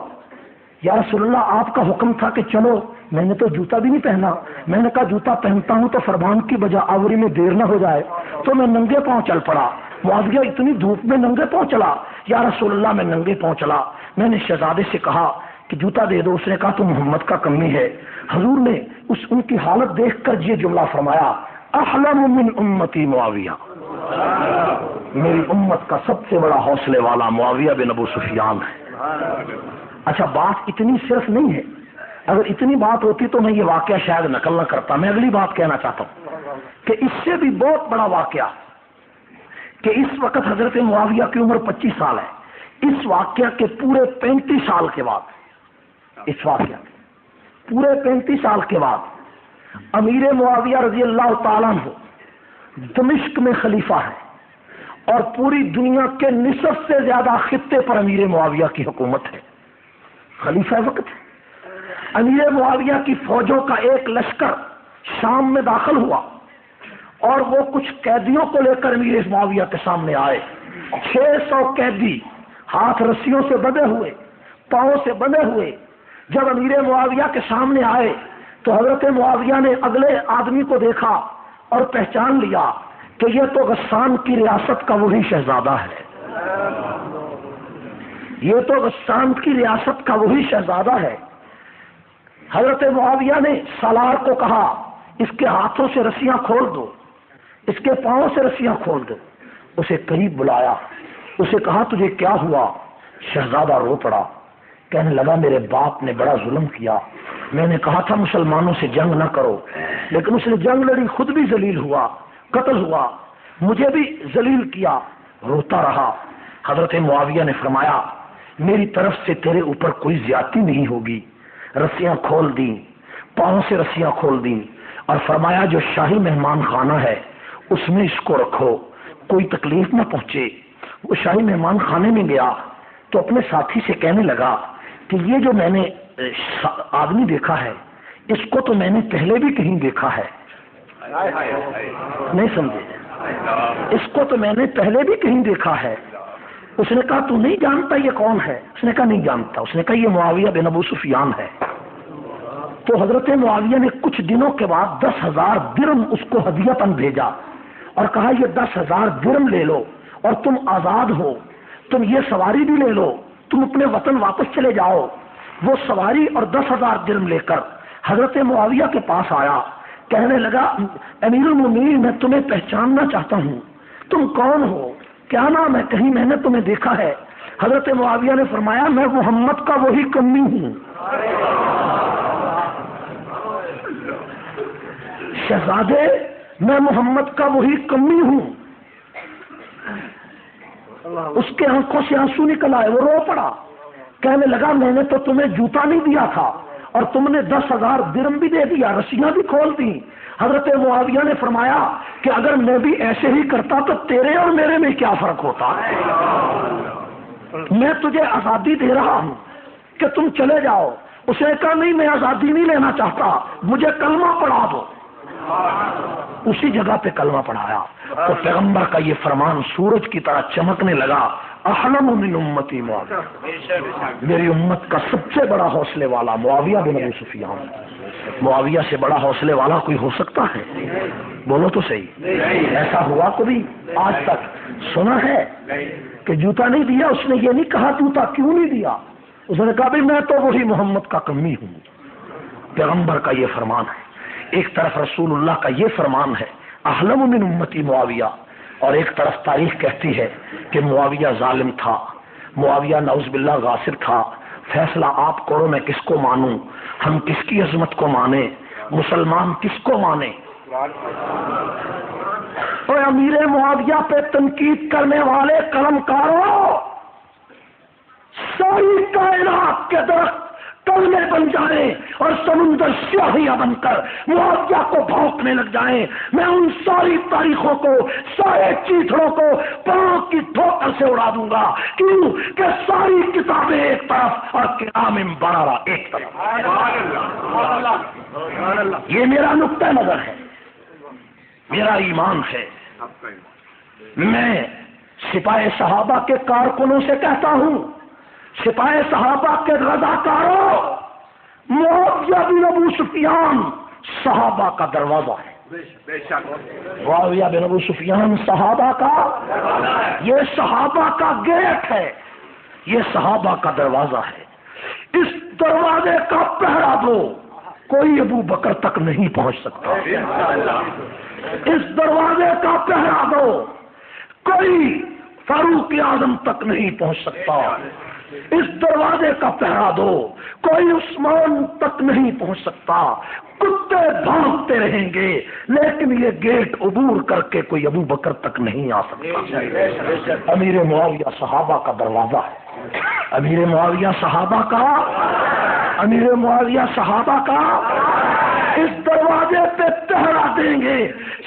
یا رسول اللہ آپ کا حکم تھا کہ چلو، میں نے تو جوتا بھی نہیں پہنا، میں نے کہا جوتا پہنتا ہوں تو فرمان کی بجا آوری میں دیر نہ ہو جائے، تو میں ننگے پاؤں چل پڑا۔ معاویہ اتنی دھوپ میں ننگے پاؤں چلا؟ یا رسول اللہ میں ننگے پاؤں چلا، میں نے شہزادے سے کہا کہ جوتا دے دو، اس نے کہا تو محمد کا کمی ہے۔ حضور نے ان کی حالت دیکھ کر یہ جملہ فرمایا احلم من امتی معاویہ، میری امت کا سب سے بڑا حوصلے والا معاویہ بن ابو سفیان ہے۔ اچھا بات اتنی صرف نہیں ہے، اگر اتنی بات ہوتی تو میں یہ واقعہ شاید نقل نہ کرتا۔ میں اگلی بات کہنا چاہتا ہوں کہ اس سے بھی بہت بڑا واقعہ کہ اس وقت حضرت معاویہ کی عمر 25 سال ہے، اس واقعہ کے پورے 35 سال کے بعد، اس واقعہ پورے 35 سال کے بعد امیر معاویہ رضی اللہ تعالیٰ عنہ دمشق میں خلیفہ ہے اور پوری دنیا کے نصف سے زیادہ خطے پر امیر معاویہ کی حکومت ہے، خلیفہ وقت ہے۔ امیر معاویہ کی فوجوں کا ایک لشکر شام میں داخل ہوا اور وہ کچھ قیدیوں کو لے کر امیر معاویہ کے سامنے آئے۔ 600 قیدی ہاتھ رسیوں سے بندھے ہوئے، پاؤں سے بندھے ہوئے، جب امیر معاویہ کے سامنے آئے تو حضرت معاویہ نے اگلے آدمی کو دیکھا اور پہچان لیا کہ یہ تو غسان کی ریاست کا وہی شہزادہ ہے، یہ تو غسان کی ریاست کا وہی شہزادہ ہے۔ حضرت معاویہ نے سالار کو کہا اس کے ہاتھوں سے رسیاں کھول دو، اس کے پاؤں سے رسیاں کھول دو۔ اسے قریب بلایا، اسے کہا تجھے کیا ہوا؟ شہزادہ رو پڑا، کہنے لگا میرے باپ نے بڑا ظلم کیا، میں نے کہا تھا مسلمانوں سے جنگ نہ کرو، لیکن اس نے جنگ لڑی، خود بھی ذلیل ہوا، قتل ہوا، مجھے بھی ذلیل کیا، روتا رہا۔ حضرت معاویہ نے فرمایا میری طرف سے تیرے اوپر کوئی زیادتی نہیں ہوگی۔ رسیاں کھول دیں، پاؤں سے رسیاں کھول دیں اور فرمایا جو شاہی مہمان خانہ ہے اس میں اس کو رکھو، کوئی تکلیف نہ پہنچے۔ وہ شاہی مہمان خانے میں گیا تو اپنے ساتھی سے کہنے لگا کہ یہ جو میں نے آدمی دیکھا ہے اس کو تو میں نے پہلے بھی کہیں دیکھا ہے۔ نہیں سمجھے؟ اس کو تو میں نے پہلے بھی کہیں دیکھا ہے۔ اس نے کہا تو نہیں جانتا یہ کون ہے؟ اس نے کہا نہیں جانتا۔ اس نے کہا یہ معاویہ بن ابو سفیان ہے۔ تو حضرت معاویہ نے کچھ دنوں کے بعد 10,000 درم اس کو ہدیۃً بھیجا اور کہا یہ 10,000 درم لے لو اور تم آزاد ہو، تم یہ سواری بھی لے لو، تم اپنے وطن واپس چلے جاؤ۔ وہ سواری اور 10,000 درم لے کر حضرت معاویہ کے پاس آیا، کہنے لگا امیر المومنین میں تمہیں پہچاننا چاہتا ہوں، تم کون ہو، کیا نام ہے، کہیں میں نے تمہیں دیکھا ہے؟ حضرت معاویہ نے فرمایا میں محمد کا وہی کمی ہوں۔ شہزادے میں محمد کا وہی کمی ہوں۔ اس کے آنکھوں سے آنسو نکل آئے، وہ رو پڑا، کہنے لگا میں نے تو تمہیں جوتا نہیں دیا تھا اور تم نے 10,000 درم بھی دے دیا، رسیاں بھی کھول دی۔ حضرت معاویہ نے فرمایا کہ اگر میں بھی ایسے ہی کرتا تو تیرے اور میرے میں کیا فرق ہوتا؟ میں تجھے آزادی دے رہا ہوں کہ تم چلے جاؤ۔ اس نے کہا نہیں میں آزادی نہیں لینا چاہتا، مجھے کلمہ پڑھا دو۔ اسی جگہ پہ کلمہ پڑھایا تو پیغمبر کا یہ فرمان سورج کی طرح چمکنے لگا، احلم من امتی معاویہ، میری امت کا سب سے بڑا حوصلے والا معاویہ بن ابو سفیان۔ معاویہ سے بڑا حوصلے والا کوئی ہو سکتا ہے؟ بولو تو صحیح، ایسا ہوا کبھی آج تک سنا ہے کہ جوتا نہیں دیا؟ اس نے یہ نہیں کہا جوتا کیوں نہیں دیا، اس نے کہا میں تو وہی محمد کا کمی ہوں۔ پیغمبر کا یہ فرمان ہے، ایک طرف رسول اللہ کا یہ فرمان ہے احلم من امتی معاویہ، اور ایک طرف تاریخ کہتی ہے کہ معاویہ ظالم تھا، معاویہ نعوذ باللہ غاصب تھا۔ فیصلہ آپ کرو میں کس کو مانوں، ہم کس کی عظمت کو مانیں، مسلمان کس کو مانیں؟ اور امیر معاویہ پہ تنقید کرنے والے قلم کاروں، ساری کائنات کے درخت کلمے بن جائیں اور سمندر سیاہیاں بن کر معاویہ کو بھونکنے لگ جائیں، میں ان ساری تاریخوں کو، سارے چیتڑوں کو پاؤں کی ٹھوکر سے اڑا دوں گا۔ کیوں کہ ساری کتابیں ایک طرف اور کرام بررہ ایک طرف۔ یہ میرا نقطہ نظر ہے، میرا ایمان ہے۔ میں سپاہ صحابہ کے کارکنوں سے کہتا ہوں، سپاہ صحابہ کے رضاکاروں، معاویہ بن ابو سفیان صحابہ کا دروازہ ہے۔ معاویہ بن ابو سفیان صحابہ کا، یہ صحابہ کا گیٹ ہے، یہ صحابہ کا دروازہ ہے۔ اس دروازے کا پہرا دو، کوئی ابو بکر تک نہیں پہنچ سکتا۔ اس دروازے کا پہرا دو، کوئی فاروق اعظم تک نہیں پہنچ سکتا۔ اس دروازے کا پہرا دو، کوئی عثمان تک نہیں پہنچ سکتا۔ کتے بھونکتے رہیں گے لیکن یہ گیٹ عبور کر کے کوئی ابو بکر تک نہیں آ سکتا۔ امیر معاویہ صحابہ کا دروازہ ہے، امیر معاویہ صحابہ کا، امیر معاویہ صحابہ کا۔ اس دروازے پہ پہرا دیں گے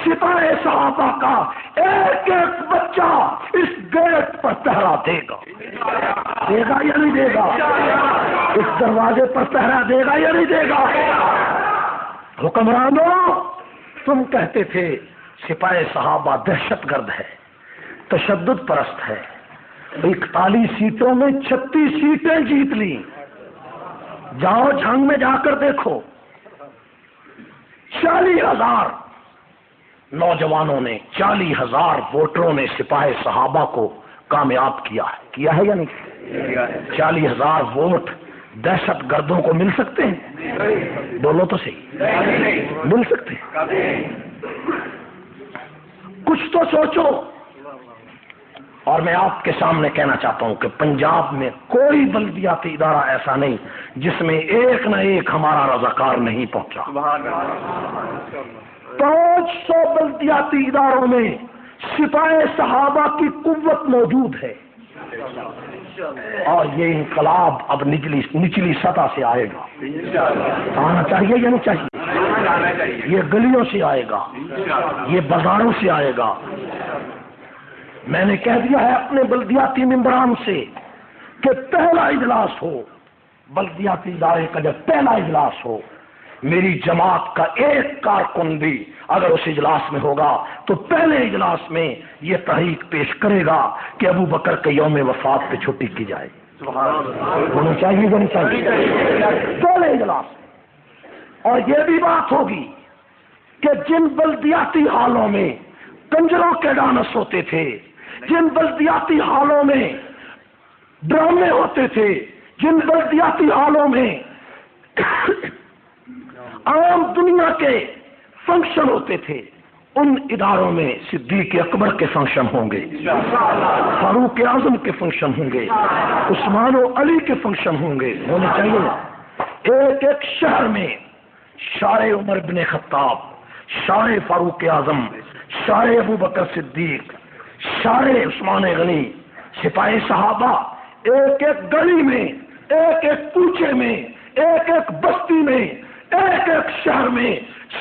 سپاہ صحابہ کا، ایک ایک بچہ اس گیٹ پر پہرا دے گا، دے گا یا نہیں دے گا؟ اس دروازے پر پہرا دے گا یا نہیں دے گا؟ حکمرانوں، تم کہتے تھے سپاہ صحابہ دہشت گرد ہے، تشدد پرست ہے، 41 سیٹوں میں 36 سیٹیں جیت لی۔ جاؤ جھنگ میں جا کر دیکھو، 40,000 نوجوانوں نے، 40,000 ووٹروں نے سپاہ صحابہ کو کامیاب کیا ہے یا نہیں؟ 40,000 ووٹ دہشت گردوں کو مل سکتے ہیں؟ بولو تو صحیح، مل سکتے ہیں؟ کچھ تو سوچو۔ اور میں آپ کے سامنے کہنا چاہتا ہوں کہ پنجاب میں کوئی بلدیاتی ادارہ ایسا نہیں جس میں ایک نہ ایک ہمارا رضاکار نہیں پہنچا۔ 500 بلدیاتی اداروں میں سپاہ صحابہ کی قوت موجود ہے۔ اور یہ انقلاب اب نچلی سطح سے آئے گا. آنا چاہیے یا نہیں چاہیے؟ یہ گلیوں سے آئے گا، یہ بازاروں سے آئے گا. میں نے کہہ دیا ہے اپنے بلدیاتی ممبران سے کہ پہلا اجلاس ہو، بلدیاتی ادارے کا جب پہلا اجلاس ہو، میری جماعت کا ایک کارکن بھی اگر اس اجلاس میں ہوگا تو پہلے اجلاس میں یہ تحریک پیش کرے گا کہ ابو بکر کے یوم وفات پہ چھٹی کی جائے. ہونا چاہیے یا نہیں چاہیے؟ پہلے اجلاس. اور یہ بھی بات ہوگی کہ جن بلدیاتی حالوں میں کنجروں کے ڈانس ہوتے تھے، جن بلدیاتی حالوں میں ڈرامے ہوتے تھے، جن بلدیاتی حالوں میں عام دنیا کے فنکشن ہوتے تھے، ان اداروں میں صدیق اکبر کے فنکشن ہوں گے، فاروق اعظم کے فنکشن ہوں گے، عثمان و علی کے فنکشن ہوں گے. ہونے چاہیے. ایک ایک شہر میں شار عمر بن خطاب، شار فاروق اعظم، شار ابو بکر صدیق، شار عثمان غنی، سپاہی صحابہ، ایک ایک گلی میں، ایک ایک کوچے میں، ایک ایک بستی میں، ایک ایک شہر میں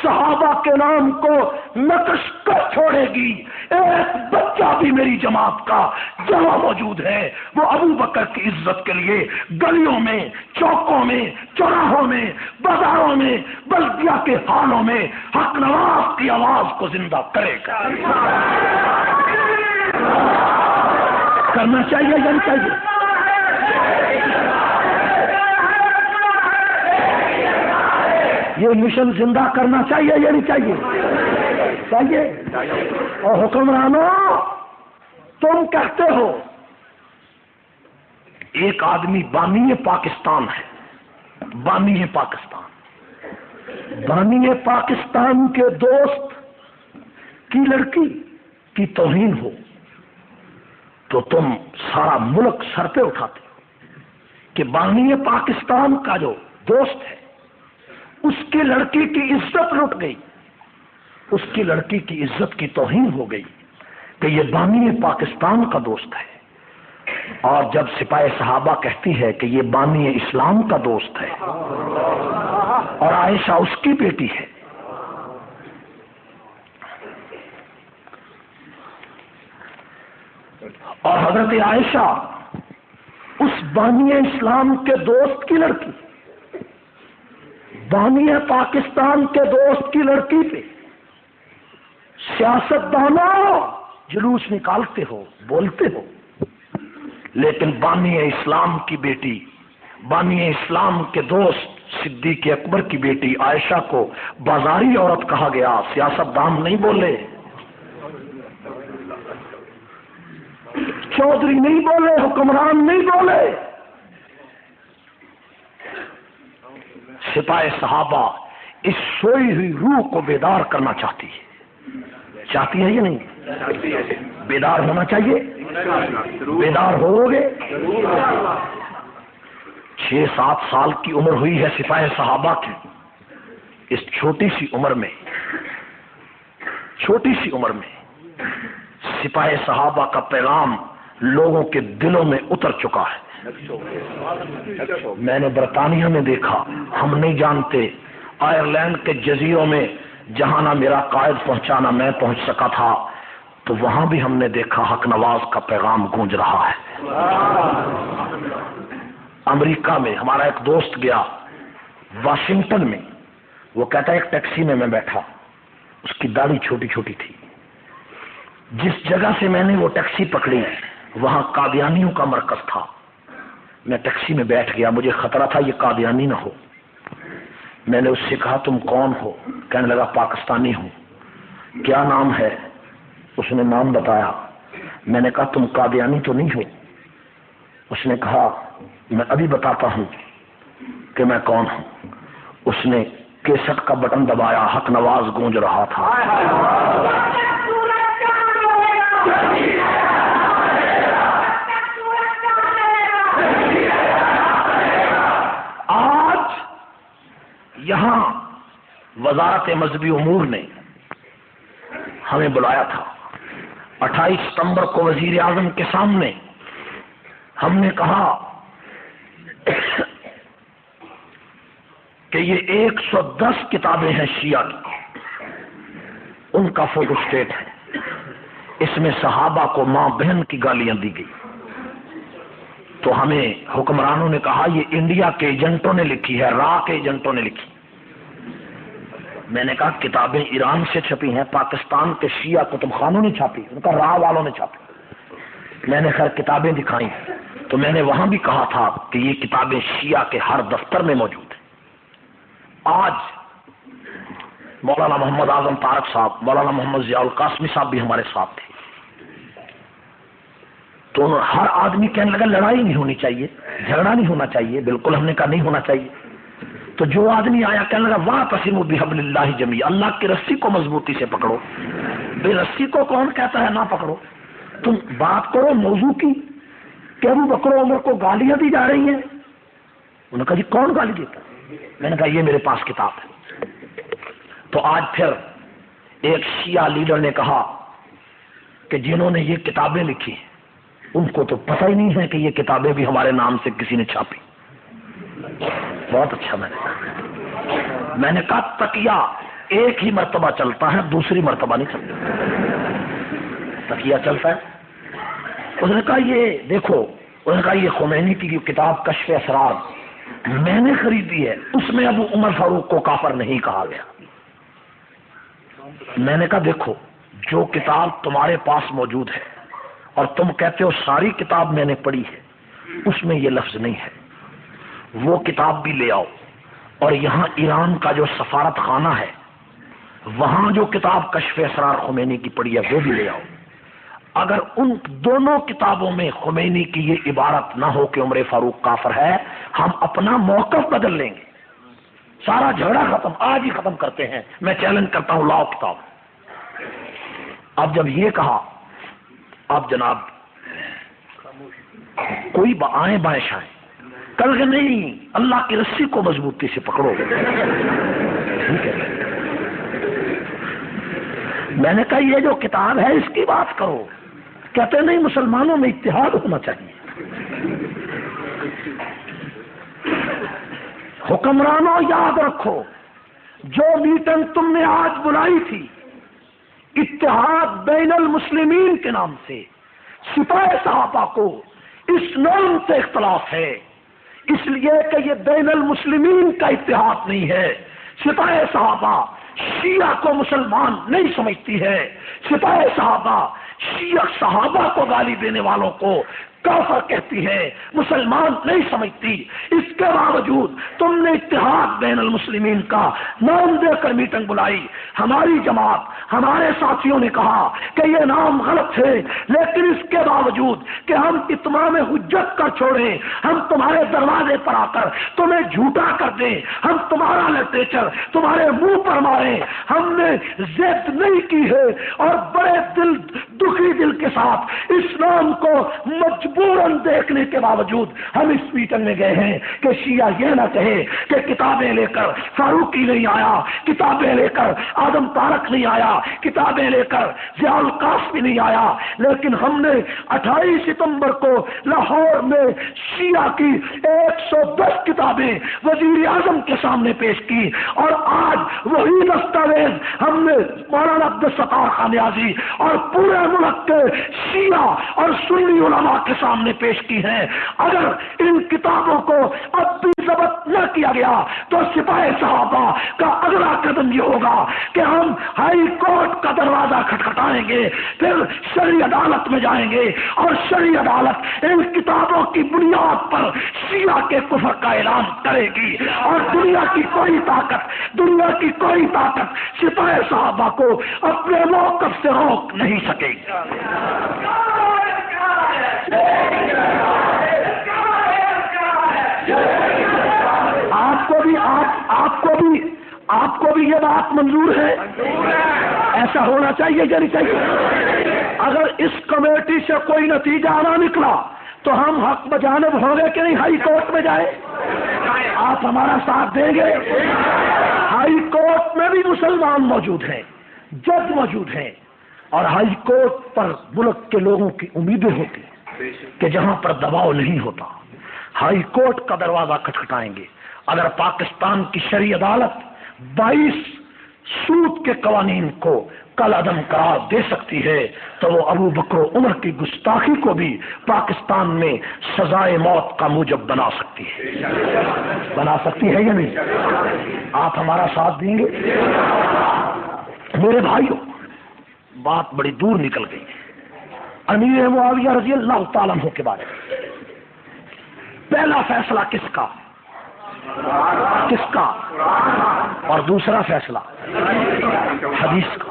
صحابہ کے نام کو نقش کر چھوڑے گی. ایک بچہ بھی میری جماعت کا جہاں موجود ہے وہ ابو بکر کی عزت کے لیے گلیوں میں، چوکوں میں، چوراہوں میں، بازاروں میں، بلدیا کے حالوں میں حق نواز کی آواز کو زندہ کرے گا. کرنا چاہیے یا نہیں چاہیے؟ یہ مشن زندہ کرنا چاہیے یا نہیں چاہیے؟ چاہیے. اور حکمرانوں، تم کہتے ہو ایک آدمی بانی پاکستان ہے، بانی پاکستان، بانی پاکستان کے دوست کی لڑکی کی توہین ہو تو تم سارا ملک سر پہ اٹھاتے ہو کہ بانی پاکستان کا جو دوست ہے اس کی لڑکی کی عزت لٹ گئی، اس کی لڑکی کی عزت کی توہین ہو گئی کہ یہ بانی پاکستان کا دوست ہے. اور جب سپاہی صحابہ کہتی ہے کہ یہ بانی اسلام کا دوست ہے اور عائشہ اس کی بیٹی ہے، اور حضرت عائشہ اس بانی اسلام کے دوست کی لڑکی، بانی پاکستان کے دوست کی لڑکی پہ سیاست دانوں جلوس نکالتے ہو، بولتے ہو، لیکن بانی اسلام کی بیٹی، بانی اسلام کے دوست صدیق اکبر کی بیٹی عائشہ کو بازاری عورت کہا گیا، سیاست دان نہیں بولے، چودھری نہیں بولے، حکمران نہیں بولے. سپاہی صحابہ اس سوئی ہوئی روح کو بیدار کرنا چاہتی ہے یا نہیں؟ بیدار ہونا چاہیے. بیدار ہو گے. 6-7 سال کی عمر ہوئی ہے سپاہی صحابہ کی. اس چھوٹی سی عمر میں سپاہی صحابہ کا پیغام لوگوں کے دلوں میں اتر چکا ہے. میں نے برطانیہ میں دیکھا، ہم نہیں جانتے، آئرلینڈ کے جزیروں میں جہاں نہ میرا قائد پہنچا نہ میں پہنچ سکا تھا، تو وہاں بھی ہم نے دیکھا حق نواز کا پیغام گونج رہا ہے. امریکہ میں ہمارا ایک دوست گیا، واشنگٹن میں، وہ کہتا ہے ایک ٹیکسی میں بیٹھا، اس کی داڑھی چھوٹی چھوٹی تھی. جس جگہ سے میں نے وہ ٹیکسی پکڑی وہاں قادیانیوں کا مرکز تھا. میں ٹیکسی میں بیٹھ گیا، مجھے خطرہ تھا یہ قادیانی نہ ہو. میں نے اس سے کہا تم کون ہو؟ کہنے لگا پاکستانی ہوں. کیا نام ہے؟ اس نے نام بتایا. میں نے کہا تم قادیانی تو نہیں ہو؟ اس نے کہا میں ابھی بتاتا ہوں کہ میں کون ہوں. اس نے کیسٹ کا بٹن دبایا، حق نواز گونج رہا تھا. آج یہاں وزارت مذہبی امور نے ہمیں بلایا تھا. 28 ستمبر کو وزیر اعظم کے سامنے ہم نے کہا کہ یہ 110 کتابیں ہیں شیعہ کی، ان کا فوٹو اسٹیٹ ہے، اس میں صحابہ کو ماں بہن کی گالیاں دی گئی۔ تو ہمیں حکمرانوں نے کہا یہ انڈیا کے ایجنٹوں نے لکھی ہے، را کے ایجنٹوں نے لکھی۔ میں نے کہا کتابیں ایران سے چھپی ہیں، پاکستان کے شیعہ کتب خانوں نے چھاپی، ان کا را والوں نے چھاپی۔ میں نے خیر کتابیں دکھائیں تو میں نے وہاں بھی کہا تھا کہ یہ کتابیں شیعہ کے ہر دفتر میں موجود ہیں۔ آج مولانا محمد اعظم طارق صاحب، مولانا محمد ضیاء القاسمی صاحب بھی ہمارے ساتھ تھے، تو ہر آدمی کہنے لگا لڑائی نہیں ہونی چاہیے، جھگڑا نہیں ہونا چاہیے، بالکل ہم نے کہا نہیں ہونا چاہیے۔ تو جو آدمی آیا کہنے لگا واعتصموا بحبل اللہ جمیعا، اللہ کی رسی کو مضبوطی سے پکڑو۔ بے رسی کو کون کہتا ہے نہ پکڑو؟ تم بات کرو موضوع کی کہ ابو بکر و عمر کو گالیاں دی جا رہی ہیں۔ انہوں نے کہا جی کون گالی دیتا؟ میں نے کہا یہ میرے پاس کتاب ہے۔ تو آج پھر ایک شیعہ لیڈر نے کہا کہ جنہوں نے یہ کتابیں لکھی ان کو تو پتہ ہی نہیں ہے کہ یہ کتابیں بھی ہمارے نام سے کسی نے چھاپی۔ بہت اچھا، میں نے کہا تکیہ ایک ہی مرتبہ چلتا ہے، دوسری مرتبہ نہیں چلتا، تکیہ چلتا ہے۔ اس نے کہا یہ دیکھو، اس نے کہا یہ خمینی کی کتاب کشف اسرار میں نے خریدی ہے، اس میں ابو عمر فاروق کو کافر نہیں کہا گیا۔ میں نے کہا دیکھو جو کتاب تمہارے پاس موجود ہے اور تم کہتے ہو ساری کتاب میں نے پڑھی ہے، اس میں یہ لفظ نہیں ہے، وہ کتاب بھی لے آؤ، اور یہاں ایران کا جو سفارت خانہ ہے وہاں جو کتاب کشف اسرار خمینی کی پڑھی ہے وہ بھی لے آؤ۔ اگر ان دونوں کتابوں میں خمینی کی یہ عبارت نہ ہو کہ عمر فاروق کافر ہے، ہم اپنا موقف بدل لیں گے، سارا جھگڑا ختم، آج ہی ختم کرتے ہیں۔ میں چیلنج کرتا ہوں لاؤ کتاب۔ اب جب یہ کہا، اب جناب کوئی آئیں بائیں شائیں، کل کہ نہیں اللہ کی رسی کو مضبوطی سے پکڑو۔ ٹھیک ہے، میں نے کہا یہ جو کتاب ہے اس کی بات کرو، کہتے نہیں مسلمانوں میں اتحاد ہونا چاہیے۔ حکمرانوں یاد رکھو، جو میٹنگ تم نے آج بلائی تھی اتحاد بین المسلمین کے نام سے، سپاہ صحابہ کو اس نام سے اختلاف ہے، اس لیے کہ یہ بین المسلمین کا اتحاد نہیں ہے۔ سپاہ صحابہ شیعہ کو مسلمان نہیں سمجھتی ہے، سپاہ صحابہ شیعہ صحابہ کو گالی دینے والوں کو کافر کہتی ہے، مسلمان نہیں سمجھتی۔ اس کے باوجود تم نے اتحاد بین المسلمین کا نام دے کر میٹنگ بلائی۔ ہماری جماعت، ہمارے ساتھیوں نے کہا کہ یہ نام غلط ہے، لیکن اس کے باوجود کہ ہم اتمام حجت کر چھوڑیں، ہم تمہارے دروازے پر آ کر تمہیں جھوٹا کر دیں، ہم تمہارا لٹریچر تمہارے منہ پر ماریں، ہم نے ضد نہیں کی ہے، اور بڑے دکھی دل کے ساتھ اس نام کو مجبوراً دیکھنے کے باوجود ہم اس میٹنگ میں گئے ہیں کہ شیعہ یہ نہ کہے کہ کتابیں لے کر فاروقی نہیں آیا، کتابیں لے کر اعظم طارق نہیں آیا، کتابیں لے کر ضیاء القاسمی نہیں آیا، لیکن ہم نے 28 ستمبر کو لاہور میں شیعہ کی 110 کتابیں وزیر اعظم کے سامنے پیش کی، اور آج وہی دستاویز ہم نے مولانا عبدالستار خان نیازی اور پورے ملک کے شیعہ اور سنی علماء کے سامنے پیش کی ہیں۔ اگر ان کتابوں کو اب بھی ضبط نہ کیا گیا تو سپاہ صحابہ کا اگلا قدم یہ ہوگا کہ ہم ہائی کورٹ کا دروازہ کھٹکھٹائیں گے، پھر شرعی عدالت میں جائیں گے، اور شرعی عدالت ان کتابوں کی بنیاد پر شیعہ کے کفر کا اعلان کرے گی، اور دنیا کی کوئی طاقت سپاہ صحابہ کو اپنے موقف سے روک نہیں سکے گی۔ آپ کو بھی یہ بات منظور ہے؟ ایسا ہونا چاہیے یا نہیں چاہیے؟ اگر اس کمیٹی سے کوئی نتیجہ نہ نکلا تو ہم حق بجانب ہوں گے کہ نہیں ہائی کورٹ میں جائے؟ آپ ہمارا ساتھ دیں گے؟ ہائی کورٹ میں بھی مسلمان موجود ہیں، جج موجود ہیں، اور ہائی کورٹ پر ملک کے لوگوں کی امیدیں ہوتی ہیں۔ کہ جہاں پر دباؤ نہیں ہوتا ہائی کورٹ کا دروازہ کھٹکھٹائیں گے. اگر پاکستان کی شرعی عدالت 22 سود کے قوانین کو کل عدم قرار دے سکتی ہے تو وہ ابو بکر و عمر کی گستاخی کو بھی پاکستان میں سزائے موت کا موجب بنا سکتی ہے یا نہیں؟ آپ ہمارا ساتھ دیں گے؟ میرے بھائیوں، بات بڑی دور نکل گئی. امیر معاویہ رضی اللہ تعالیٰ عنہ کے بارے میں پہلا فیصلہ کس کا؟ اور دوسرا فیصلہ حدیث کا.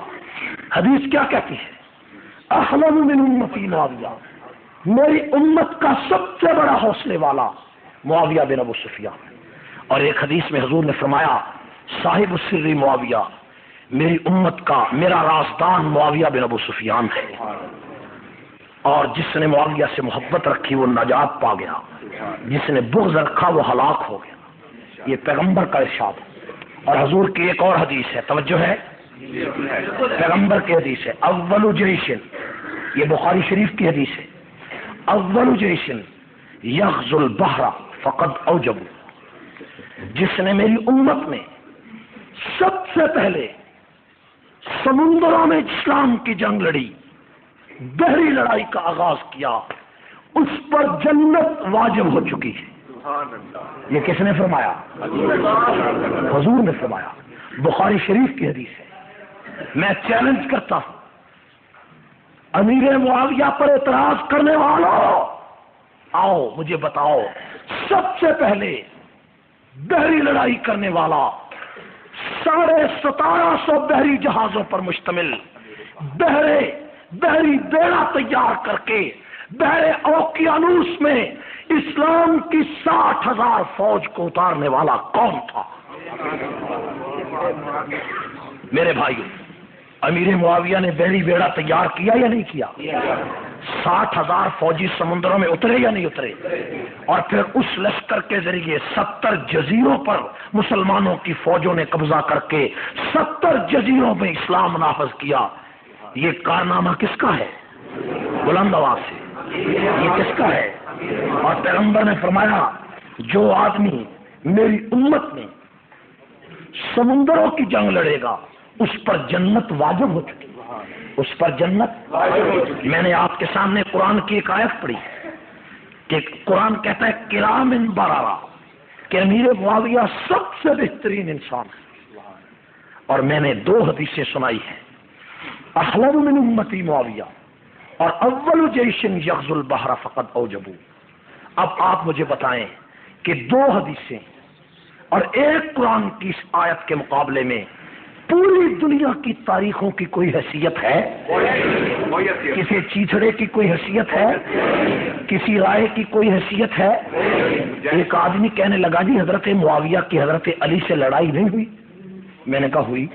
حدیث کیا کہتی ہے؟ احلم من امتی معاویہ، میری امت کا سب سے بڑا حوصلے والا معاویہ بن ابو سفیان. اور ایک حدیث میں حضور نے فرمایا صاحب السر معاویہ، میری امت کا میرا رازدان معاویہ بن ابو سفیان ہے، اور جس نے معاویہ سے محبت رکھی وہ نجات پا گیا، جس نے بغض رکھا وہ ہلاک ہو گیا. یہ پیغمبر کا ارشاد ہے. اور حضور کی ایک اور حدیث ہے، توجہ ہے، پیغمبر کی حدیث ہے، اول جیشن، یہ بخاری شریف کی حدیث ہے، اول جیشن یغزو البحر فقد اوجب، جس نے میری امت میں سب سے پہلے سمندروں میں اسلام کی جنگ لڑی، بحری لڑائی کا آغاز کیا، اس پر جنت واجب ہو چکی ہے. یہ کس نے فرمایا؟ حضور نے فرمایا. بخاری شریف کی حدیث ہے. میں چیلنج کرتا ہوں امیر معاویہ پر اعتراض کرنے والوں، آؤ مجھے بتاؤ، سب سے پہلے بحری لڑائی کرنے والا 1750 بحری جہازوں پر مشتمل بحری بیڑا تیار کر کے بحر اوقیانوس میں اسلام کی 60,000 فوج کو اتارنے والا کون تھا؟ میرے بھائیو، امیر معاویہ نے بحری بیڑا تیار کیا یا نہیں کیا؟ 60,000 فوجی سمندروں میں اترے یا نہیں اترے؟ اور پھر اس لشکر کے ذریعے 70 جزیروں پر مسلمانوں کی فوجوں نے قبضہ کر کے 70 جزیروں میں اسلام نافذ کیا. یہ کارنامہ کس کا ہے؟ بلند آواز سے، یہ کس کا ہے؟ اور پیغمبر نے فرمایا جو آدمی میری امت میں سمندروں کی جنگ لڑے گا اس پر جنت واجب ہو چکی، اس پر جنت واجب ہو چکی. میں نے آپ کے سامنے قرآن کی ایک آیت پڑھی کہ قرآن کہتا ہے کرام بررہ، کہ امیر معاویہ سب سے بہترین انسان ہے. اور میں نے 2 حدیثیں سنائی ہیں، احلم من امتی معاویہ اور اول جیشن یغزو البحر فقد اوجبو. اب آپ مجھے بتائیں کہ 2 حدیثیں اور ایک قرآن کی اس آیت کے مقابلے میں پوری دنیا کی تاریخوں کی کوئی حیثیت ہے؟ کسی چیچڑے کی کوئی حیثیت ہے؟ کسی رائے کی کوئی حیثیت ہے؟ ایک آدمی کہنے لگا جی حضرت معاویہ کی حضرت علی سے لڑائی نہیں ہوئی. میں نے کہا ہوئی.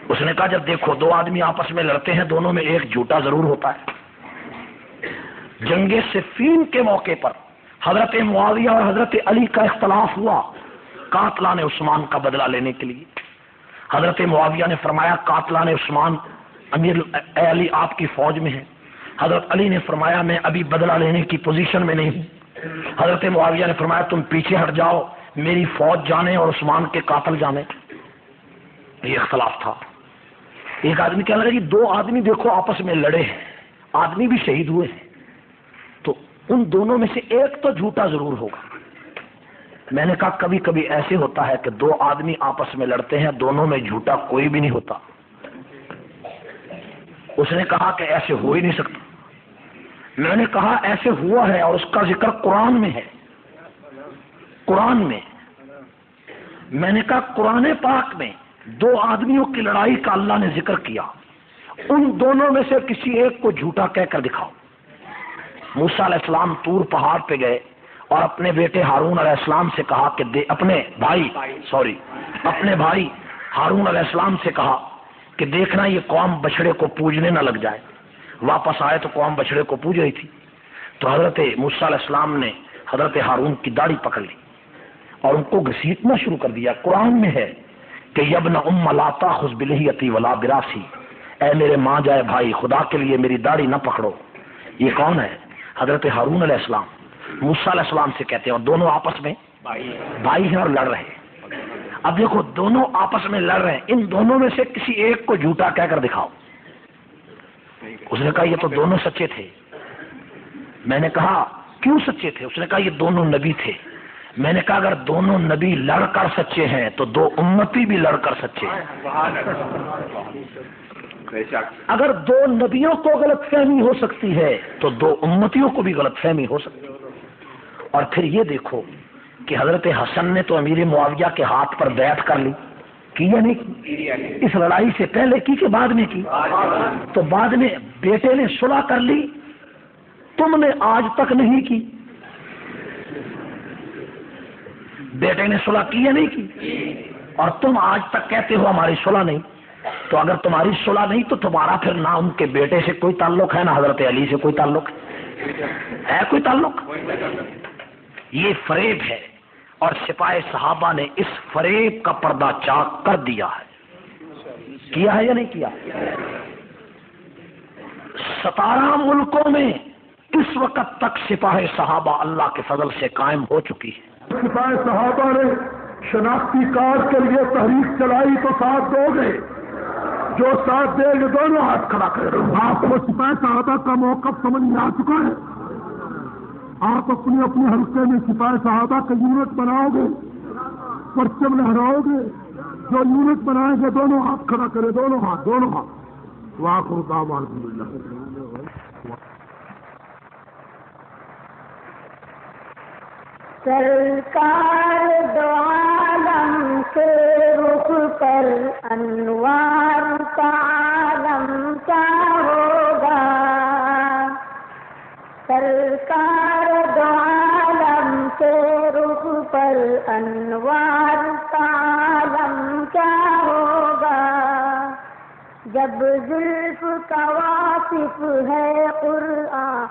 اس نے کہا جب دیکھو 2 آدمی آپس میں لڑتے ہیں دونوں میں ایک جھوٹا ضرور ہوتا ہے. جنگ صفین کے موقع پر حضرت معاویہ اور حضرت علی کا اختلاف ہوا قاتلان عثمان کا بدلہ لینے کے لیے. حضرت معاویہ نے فرمایا قاتلان عثمان امیر علی آپ کی فوج میں ہیں. حضرت علی نے فرمایا میں ابھی بدلہ لینے کی پوزیشن میں نہیں ہوں. حضرت معاویہ نے فرمایا تم پیچھے ہٹ جاؤ، میری فوج جانے اور عثمان کے قاتل جانے. یہ اختلاف تھا. ایک آدمی کہنے لگا جی 2 آدمی دیکھو آپس میں لڑے ہیں، آدمی بھی شہید ہوئے ہیں، تو ان دونوں میں سے ایک تو جھوٹا ضرور ہوگا. میں نے کہا کبھی کبھی ایسے ہوتا ہے کہ 2 آدمی آپس میں لڑتے ہیں دونوں میں جھوٹا کوئی بھی نہیں ہوتا. اس نے کہا کہ ایسے ہو ہی نہیں سکتا. میں نے کہا ایسے ہوا ہے اور اس کا ذکر قرآن میں ہے. قرآن میں میں نے کہا قرآن پاک میں 2 آدمیوں کی لڑائی کا اللہ نے ذکر کیا، ان دونوں میں سے کسی ایک کو جھوٹا کہہ کر دکھاؤ. موسیٰ علیہ السلام طور پہاڑ پہ گئے اور اپنے بیٹے ہارون علیہ السلام سے کہا کہ اپنے بھائی ہارون علیہ السلام سے کہا کہ دیکھنا یہ قوم بچڑے کو پوجنے نہ لگ جائے. واپس آئے تو قوم بچڑے کو پوج رہی تھی. تو حضرت موسیٰ علیہ السلام نے حضرت ہارون کی داڑھی پکڑ لی اور ان کو گھسیٹنا شروع کر دیا. قرآن میں ہے کہ یبن ام لا تاخذ بلحیتی ولا براسی، اے میرے ماں جائے بھائی خدا کے لیے میری داڑھی نہ پکڑو یہ کون ہے؟ حضرت ہارون علیہ السلام موسیٰ علیہ السلام سے کہتے ہیں، اور دونوں آپس میں بھائی ہیں اور لڑ رہے ہیں۔ اب دیکھو دونوں آپس میں لڑ رہے ہیں، ان دونوں میں سے کسی ایک کو جھوٹا کہہ کر دکھاؤ۔ اس نے کہا یہ تو دونوں سچے تھے۔ میں نے کہا کیوں سچے تھے؟ اس نے کہا یہ دونوں نبی تھے۔ میں نے کہا اگر دونوں نبی لڑ کر سچے ہیں تو دو امتی بھی لڑ کر سچے ہیں۔ اگر دو نبیوں کو غلط فہمی ہو سکتی ہے تو دو امتیوں کو بھی غلط فہمی ہو سکتی ہے۔ اور پھر یہ دیکھو کہ حضرت حسن نے تو امیر معاویہ کے ہاتھ پر بیعت کر لی، کی یا نہیں کی؟ اس لڑائی سے پہلے کی کہ بعد میں کی؟ تو بعد میں بیٹے نے صلح کر لی، تم نے آج تک نہیں کی۔ بیٹے نے صلح کی یا نہیں کی؟ اور تم آج تک کہتے ہو ہماری صلح نہیں۔ تو اگر تمہاری صلح نہیں تو تمہارا پھر نہ ان کے بیٹے سے کوئی تعلق ہے، نہ حضرت علی سے کوئی تعلق ہے کوئی تعلق؟ یہ فریب ہے، اور سپاہ صحابہ نے اس فریب کا پردہ چاک کر دیا ہے۔ کیا ہے یا نہیں کیا؟ 17 ملکوں میں اس وقت تک سپاہ صحابہ اللہ کے فضل سے قائم ہو چکی ہے۔
سپاہ صحابہ نے شناختی کارڈ کے لیے تحریک چلائی تو ساتھ دو گے؟ جو ساتھ دے گے دونوں ہاتھ کھڑا کرے۔ آپ کو سپاہ صحابہ کا موقف سمجھ میں آ چکا ہے؟ آپ اپنے اپنے حلقے میں سپاہ صحابہ کا یونٹ بناؤ گے، پرچم لہراؤ گے؟ جو یونٹ بنائیں گے دونوں ہاتھ کھڑا کرے، دونوں ہاتھ۔ وآخر دعوانا الحمدللہ۔
سرکار دو عالم سے رخ پر انوار کا عالم کیا ہوگا؟ سرکار دو عالم سے رخ پر انوار کا عالم کیا ہوگا؟ جب زلف کا واصف ہے قرآن۔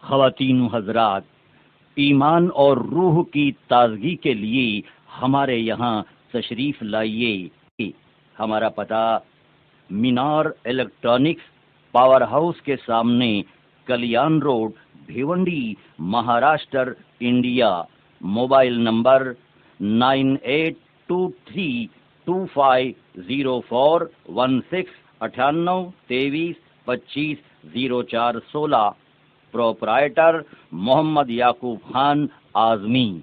خواتین و حضرات، ایمان اور روح کی تازگی کے لیے ہمارے یہاں تشریف لائیے۔ ہمارا پتہ مینار الیکٹرانکس پاور ہاؤس کے سامنے، Kalyan road, Bhiwandi, Maharashtra, India. Mobile number 9823250416 9823250416۔ Proprietor Mohammad Yakub Khan Azmi.